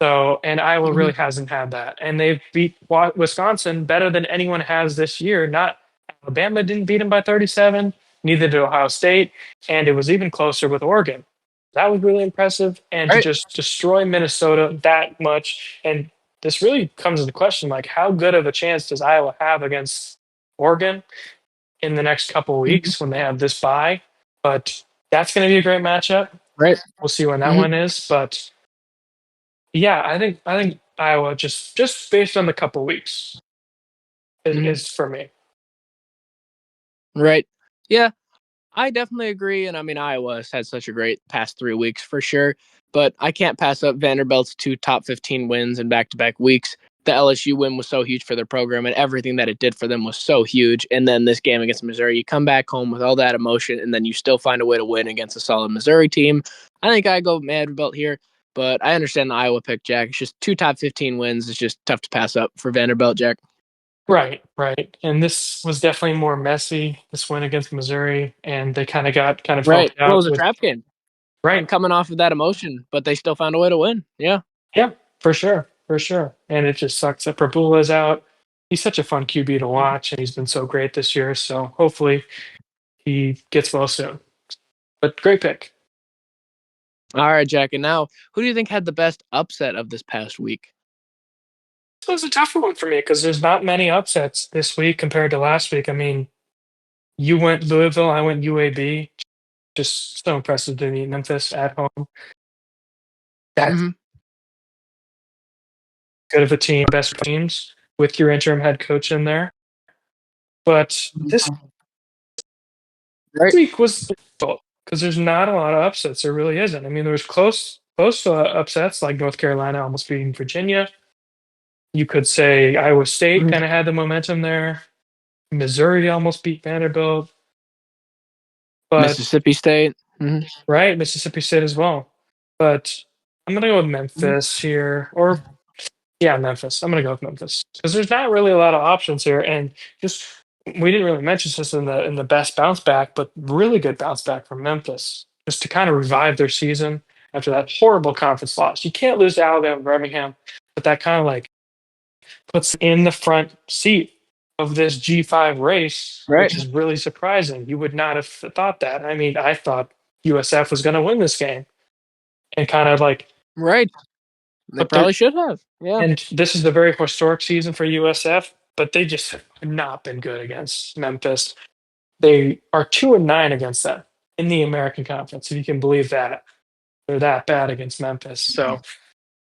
So, and Iowa Hmm. really hasn't had that. And they've beat Wisconsin better than anyone has this year. Not Alabama didn't beat them by 37, neither did Ohio State. And it was even closer with Oregon. That was really impressive. And to Right. just destroy Minnesota that much. And this really comes into question like, how good of a chance does Iowa have against Oregon in the next couple of Hmm. weeks when they have this bye? But that's going to be a great matchup. Right. We'll see when that Hmm. one is. But yeah, I think Iowa just based on the couple weeks Hmm. is for me. Right. Yeah, I definitely agree. And I mean, Iowa has had such a great past 3 weeks for sure. but I can't pass up Vanderbilt's 2 top 15 wins in back-to-back weeks. The LSU win was so huge for their program, and everything that it did for them was so huge. And then this game against Missouri, you come back home with all that emotion, and then you still find a way to win against a solid Missouri team. I think I go Vanderbilt here, but I understand the Iowa pick, Jack. It's just 2 top 15 wins. It's just tough to pass up for Vanderbilt, Jack. Right, right. And this was definitely more messy, this win against Missouri, and they kind of Right. helped Well, it out was a with trap game. And right. coming off of that emotion, but they still found a way to win. Yeah. Yeah, for sure, for sure. And it just sucks that Prabula's out. He's such a fun QB to watch, and he's been so great this year. So hopefully he gets well soon. But great pick. All right, Jack. And now, who do you think had the best upset of this past week? This was a tougher one for me because there's not many upsets this week compared to last week. I mean, you went Louisville, I went UAB. Just so impressive to me. Memphis at home. That's Mm-hmm. good of a team, best teams with your interim head coach in there. But this Right. week was difficult because there's not a lot of upsets. There really isn't. I mean, there was close upsets like North Carolina almost beating Virginia. You could say Iowa State Mm-hmm. kind of had the momentum there. Missouri almost beat Vanderbilt, but Mississippi State. Mm-hmm. right, Mississippi State as well. But I'm gonna go with Memphis here, or yeah, Memphis. I'm gonna go with Memphis because there's not really a lot of options here, and just we didn't really mention this in the best bounce back, but really good bounce back from Memphis just to kind of revive their season after that horrible conference loss. You can't lose to Alabama, Birmingham, but that kind of like puts in the front seat of this G5 race, Right. which is really surprising. You would not have thought that. I mean, I thought USF was going to win this game and kind of like Right. They put their probably should have. Yeah. and this is a very historic season for USF, but they just have not been good against Memphis. They are 2-9 against them in the American Conference, if you can believe that. They're that bad against Memphis. So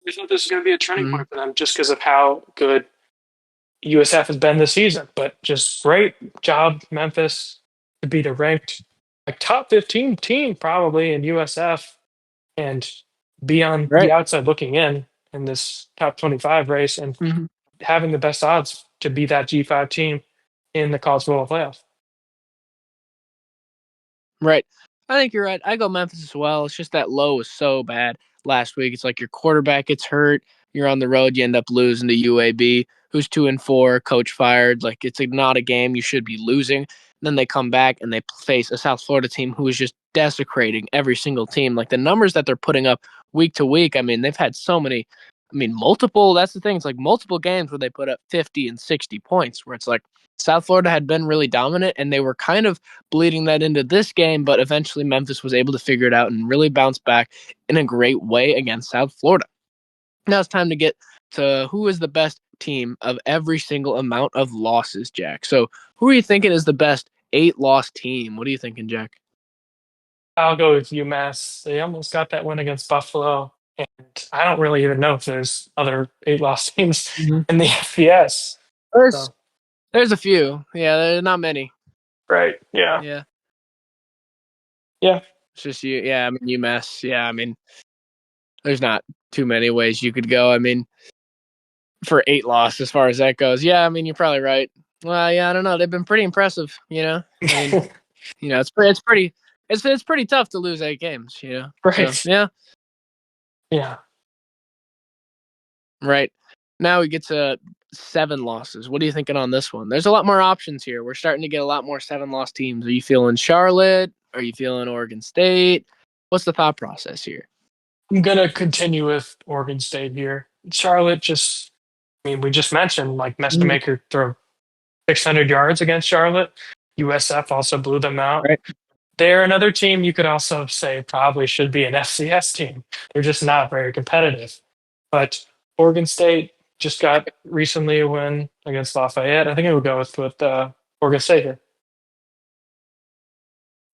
I thought this was going to be a turning Mm-hmm. point for them just because of how good USF has been this season. But just great job, Memphis, to beat a ranked like top 15 team probably in USF and be on the Right. outside looking in this top 25 race and Mm-hmm. having the best odds to be that G5 team in the college football playoff. Right. I think you're right. I go Memphis as well. It's just that low was so bad last week. It's like your quarterback gets hurt. You're on the road. You end up losing to UAB, who's 2-4. Coach fired. Like it's not a game you should be losing. Then they come back and they face a South Florida team who is just desecrating every single team. Like the numbers that they're putting up week to week. I mean, they've had so many. I mean, multiple. That's the thing. It's like multiple games where they put up 50 and 60 points. Where it's like South Florida had been really dominant, and they were kind of bleeding that into this game, but eventually Memphis was able to figure it out and really bounce back in a great way against South Florida. Now it's time to get to who is the best team of every single amount of losses, Jack. So who are you thinking is the best 8-loss team? What are you thinking, Jack? I'll go with UMass. They almost got that win against Buffalo. And I don't really even know if there's other 8 loss teams Mm-hmm. in the FBS. There's So, there's a few. Yeah, there's not many. right. Yeah. Yeah. Yeah. It's just you. Yeah, I mean UMass. Yeah, I mean there's not too many ways you could go. I mean for 8 loss as far as that goes. Yeah, I mean you're probably right. Well, yeah, I don't know. They've been pretty impressive. I mean, it's pretty tough to lose 8 games. So right. yeah, Yeah. right. Now we get to 7 losses. What are you thinking on this one? There's a lot more options here. We're starting to get a lot more 7-loss teams. Are you feeling Charlotte? Are you feeling Oregon State? What's the thought process here? I'm going to continue with Oregon State here. Charlotte just, I mean, we just mentioned like Mhm. Mestamaker throw 600 yards against Charlotte. USF also blew them out. Right. They're another team you could also say probably should be an FCS team. They're just not very competitive. But Oregon State just got recently a win against Lafayette. I think I would go with Oregon State here.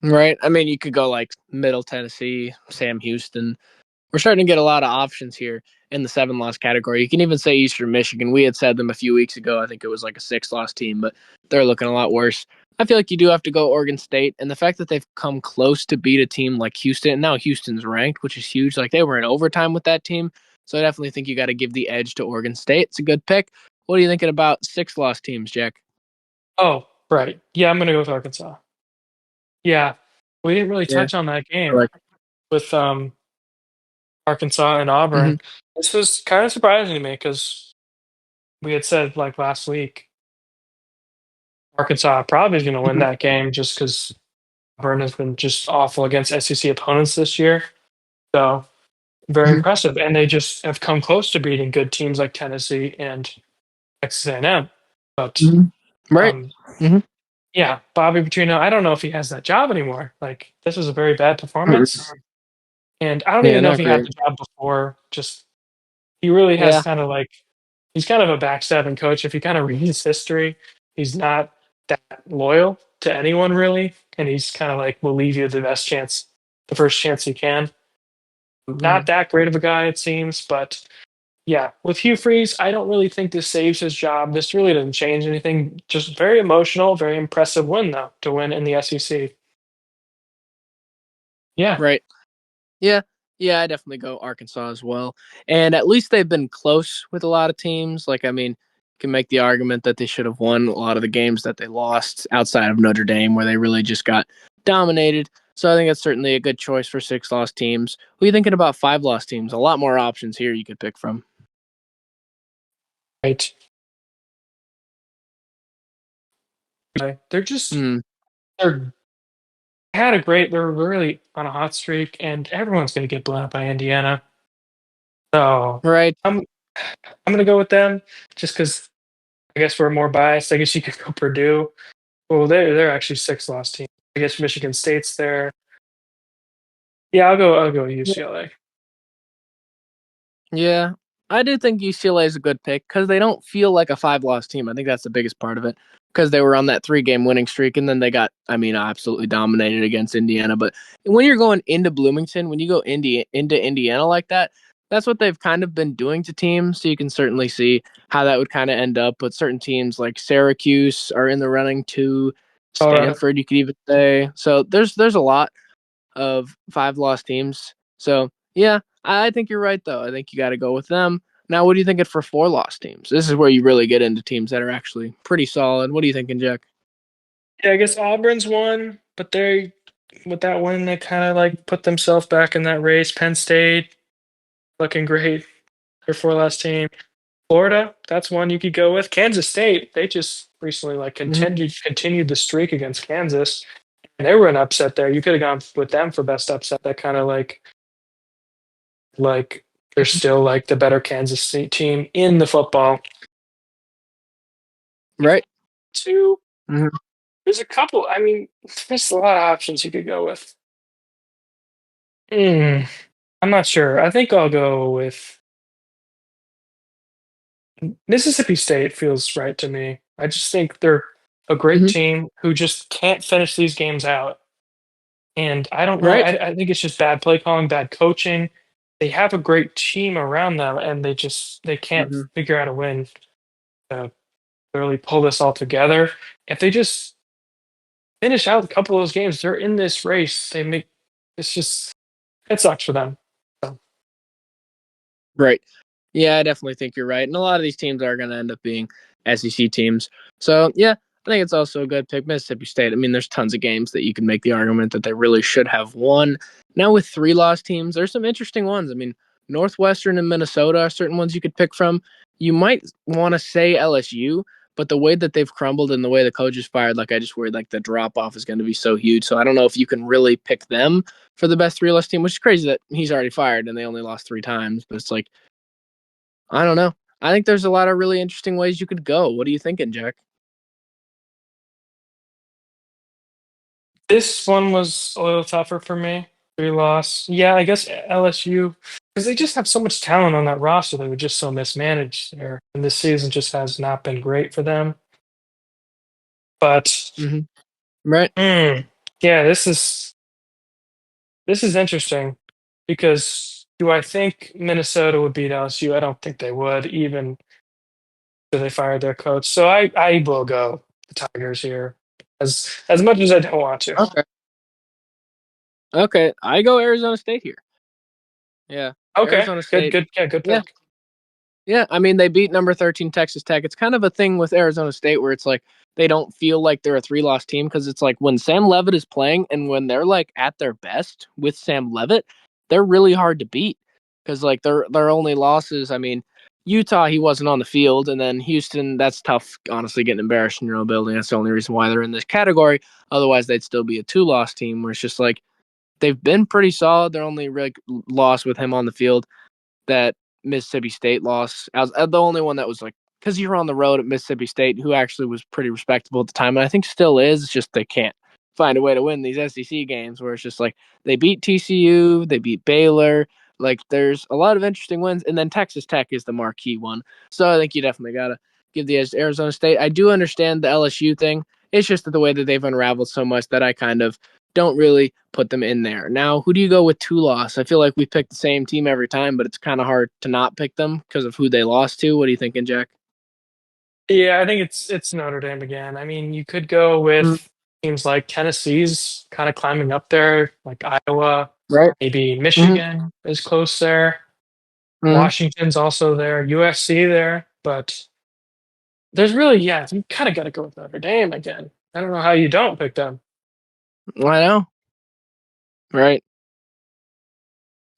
Right. I mean, you could go like Middle Tennessee, Sam Houston. We're starting to get a lot of options here in the 7-loss category. You can even say Eastern Michigan. We had said them a few weeks ago. I think it was like a 6-loss team, but they're looking a lot worse. I feel like you do have to go Oregon State, and the fact that they've come close to beat a team like Houston, and now Houston's ranked, which is huge. Like they were in overtime with that team, so I definitely think you got to give the edge to Oregon State. It's a good pick. What are you thinking about 6 loss teams, Jack? Oh, right. Yeah, I'm gonna go with Arkansas. Yeah, we didn't really Yeah, touch on that I game like. with Arkansas and Auburn. Mm-hmm. This was kind of surprising to me because we had said like last week Arkansas probably is going to win Mm-hmm. that game just because Auburn has been just awful against SEC opponents this year. So very Mm-hmm. impressive, and they just have come close to beating good teams like Tennessee and Texas A&M. But Mm-hmm. Right. um, Mm-hmm. yeah, Bobby Petrino, I don't know if he has that job anymore. Like this was a very bad performance, and I don't Yeah, even know if not he had great. the job before. Just he really has Yeah. kind of like he's kind of a backstabbing coach. If you kind of read his history, he's not that loyal to anyone really, and he's kind of like will leave you the best chance, the first chance he can. Mm-hmm. Not that great of a guy, it seems, but yeah, with Hugh Freeze, I don't really think this saves his job. This really doesn't change anything. Just very emotional, very impressive win though to win in the SEC. Yeah, Right. Yeah, yeah, I definitely go Arkansas as well. And at least they've been close with a lot of teams. Like, I mean, can make the argument that they should have won a lot of the games that they lost outside of Notre Dame, where they really just got dominated. So I think that's certainly a good choice for 6 loss teams. What are you thinking about 5 loss teams? A lot more options here you could pick from. right. Okay. They're just Hmm. they're had a great. They're really on a hot streak, and everyone's going to get blown up by Indiana. So Right. I'm going to go with them just because I guess we're more biased. I guess you could go Purdue. Well, they're actually 6 loss team. I guess Michigan State's there. Yeah, I'll go UCLA. Yeah, I do think UCLA is a good pick because they don't feel like a 5 loss team. I think that's the biggest part of it because they were on that 3 game winning streak and then they got, I mean, absolutely dominated against Indiana. But when you're going into Bloomington, when you go into Indiana like that, that's what they've kind of been doing to teams. So you can certainly see how that would kind of end up. But certain teams like Syracuse are in the running too. Colorado. Stanford, you could even say. So there's a lot of 5 loss teams. So yeah, I think you're right though. I think you got to go with them. Now, what are you thinking for 4 loss teams? This is where you really get into teams that are actually pretty solid. What are you thinking, Jack? Yeah, I guess Auburn's won, but they with that win they kind of like put themselves back in that race. Penn State looking great. Their 4 last team. Florida, that's one you could go with. Kansas State, they just recently like Mm-hmm. continued the streak against Kansas. And they were an upset there. You could have gone with them for best upset. That kind of like they're still like the better Kansas State team in the football. Right. Two, Mm-hmm. there's a couple. I mean, there's a lot of options you could go with. Hmm, I'm not sure. I think I'll go with Mississippi State. Feels right to me. I just think they're a great Mm-hmm. team who just can't finish these games out. And I don't know. Right. I think it's just bad play calling, bad coaching. They have a great team around them, and they can't Mm-hmm. figure out a win to really pull this all together. If they just finish out a couple of those games, they're in this race. They make it's just it sucks for them. So, Right. Yeah, I definitely think you're right. And a lot of these teams are going to end up being SEC teams. So, yeah, I think it's also a good pick. Mississippi State, I mean, there's tons of games that you can make the argument that they really should have won. Now, with 3 loss teams, there's some interesting ones. I mean, Northwestern and Minnesota are certain ones you could pick from. You might want to say LSU, but the way that they've crumbled and the way the coach is fired, like, I just worry like the drop off is going to be so huge. So, I don't know if you can really pick them for the best 3 loss team, which is crazy that he's already fired and they only lost 3 times. But it's like, I don't know. I think there's a lot of really interesting ways you could go. What are you thinking, Jack? this one was a little tougher for me. 3 loss. Yeah, I guess LSU because they just have so much talent on that roster. They were just so mismanaged there, and this season just has not been great for them. But Mm-hmm. Right. yeah, this is interesting because do I think Minnesota would beat LSU? I don't think they would, even if they fired their coach. So I will go the Tigers here. as much as I don't want to. Okay. Okay. I go Arizona State here. Yeah. Okay, Arizona good, State. good, yeah, good Yeah. pick. Yeah, I mean, they beat number 13 Texas Tech. It's kind of a thing with Arizona State where it's like they don't feel like they're a three-loss team because it's like when Sam Levitt is playing and when they're like at their best with Sam Levitt, they're really hard to beat because like their only losses. I mean, Utah he wasn't on the field, and then Houston that's tough. Honestly, getting embarrassed in your own building. That's the only reason why they're in this category. Otherwise, they'd still be a two-loss team. Where it's just like they've been pretty solid. Their only like loss with him on the field that Mississippi State loss. I was the only one that was like, because you were on the road at Mississippi State, who actually was pretty respectable at the time, and I think still is. It's just they can't find a way to win these SEC games where it's just like they beat TCU, they beat Baylor. Like there's a lot of interesting wins, and then Texas Tech is the marquee one. So I think you definitely gotta give the edge to Arizona State. I do understand the LSU thing. It's just the way that they've unraveled so much that I kind of don't really put them in there. Now, who do you go with two loss? I feel like we pick the same team every time, but it's kind of hard to not pick them because of who they lost to. What are you thinking, Jack? Yeah, I think it's Notre Dame again. I mean, you could go Mm, with teams like Tennessee's kind of climbing up there, like Iowa, right. maybe Hmm. Michigan is close there. Hmm. Washington's also there, USC there, but there's really, yeah, you kind of got to go with Notre Dame again. I don't know how you don't pick them. I know. Right.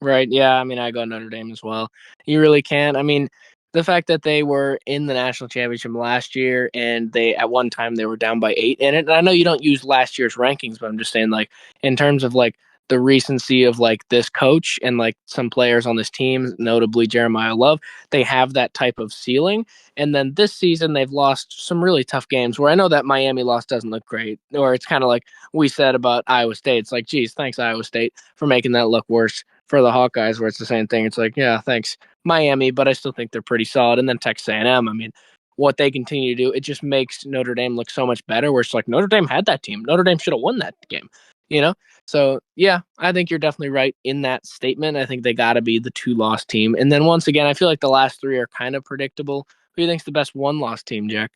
Right. Yeah. I mean, I go Notre Dame as well. You really can't. I mean, the fact that they were in the national championship last year and they, at one time, they were down by 8 in it. And I know you don't use last year's rankings, but I'm just saying, like, in terms of like the recency of like this coach and like some players on this team, notably Jeremiah Love, they have that type of ceiling. And then this season, they've lost some really tough games where I know that Miami loss doesn't look great, or it's kind of like we said about Iowa State. It's like, geez, thanks, Iowa State, for making that look worse for the Hawkeyes, where it's the same thing. It's like, yeah, thanks, Miami, but I still think they're pretty solid. And then Texas A&M, I mean, what they continue to do, it just makes Notre Dame look so much better. Where it's like Notre Dame had that team. Notre Dame should have won that game, you know. So yeah, I think you're definitely right in that statement. I think they got to be the two-loss team. And then once again, I feel like the last three are kind of predictable. Who do you think's the best one-loss team, Jack?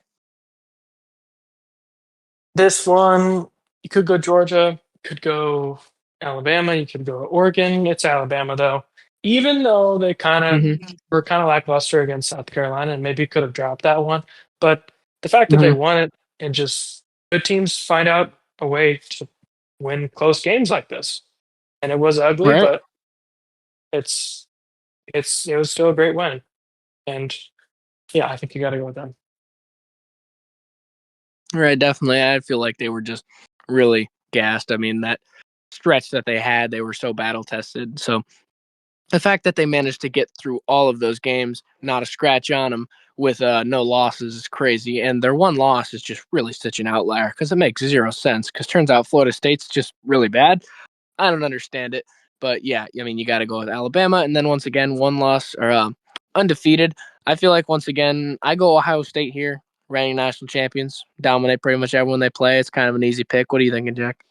This one, you could go Georgia, could go Alabama, you could go Oregon. It's Alabama though. Even though they kind of Mm-hmm. were kind of lackluster against South Carolina and maybe could have dropped that one, but the fact that they Mm-hmm. won it and just good teams find out a way to win close games like this. And it was ugly, Right. but it's it was still a great win. And yeah, I think you got to go with them. Right. Definitely. I feel like they were just really gassed. I mean, that stretch that they had, they were so battle tested. So the fact that they managed to get through all of those games, not a scratch on them, with no losses is crazy. And their one loss is just really such an outlier because it makes zero sense. Because turns out Florida State's just really bad. I don't understand it, but yeah, I mean you got to go with Alabama, and then once again one loss or undefeated. I feel like once again I go Ohio State here, reigning national champions, dominate pretty much everyone they play. It's kind of an easy pick. What are you thinking, Jack?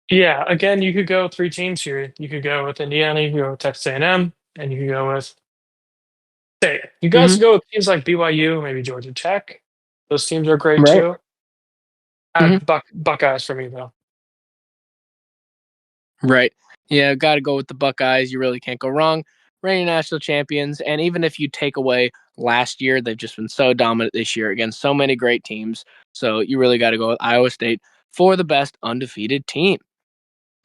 Yeah, again, you could go three teams here. You could go with Indiana, you could go with Texas A&M, and you could go with State. You could Mm-hmm. also go with teams like BYU, maybe Georgia Tech. Those teams are great Right. too. Mm-hmm. Buckeyes for me though. Right. Yeah, got to go with the Buckeyes. You really can't go wrong. Reigning national champions, and even if you take away last year, they've just been so dominant this year against so many great teams. So you really got to go with Iowa State for the best undefeated team.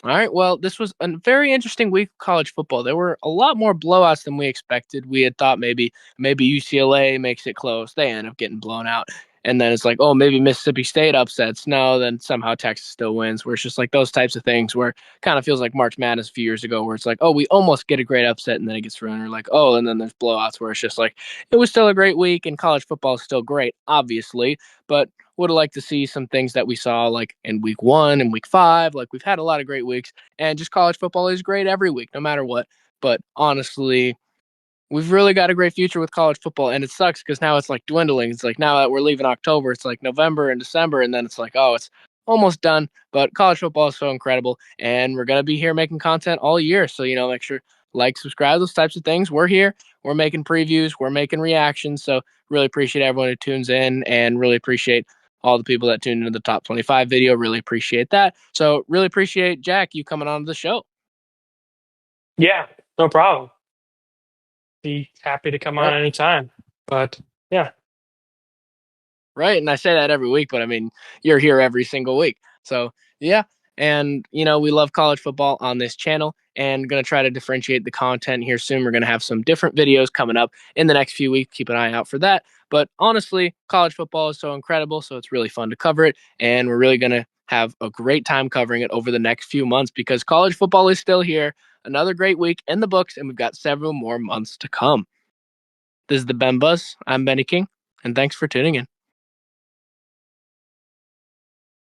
All right. Well, this was a very interesting week of college football. There were a lot more blowouts than we expected. We had thought maybe UCLA makes it close. They end up getting blown out. And then it's like, oh, maybe Mississippi State upsets. No, then somehow Texas still wins. Where it's just like those types of things where it kind of feels like March Madness a few years ago, where it's like, oh, we almost get a great upset, and then it gets ruined. Or like, oh, and then there's blowouts where it's just like it was still a great week, and college football is still great, obviously, but would have liked to see some things that we saw like in week 1 and week 5. Like we've had a lot of great weeks, and just college football is great every week, no matter what. But honestly, we've really got a great future with college football, and it sucks because now it's like dwindling. It's like now that we're leaving October, it's like November and December, and then it's like, oh, it's almost done. But college football is so incredible, and we're gonna be here making content all year. So make sure like, subscribe, those types of things. We're here. We're making previews. We're making reactions. So really appreciate everyone who tunes in, and really appreciate all the people that tuned into the top 25 video. Really appreciate that. So really appreciate Jack you coming on the show. Yeah, no problem. Be happy to come on Right. anytime. But yeah. Right. And I say that every week, but I mean, you're here every single week. So, yeah. And, we love college football on this channel and going to try to differentiate the content here soon. We're going to have some different videos coming up in the next few weeks. Keep an eye out for that. But honestly, college football is so incredible. So it's really fun to cover it. And we're really going to have a great time covering it over the next few months because college football is still here. Another great week in the books, and we've got several more months to come. This is the Ben Buzz. I'm Benny King, and thanks for tuning in.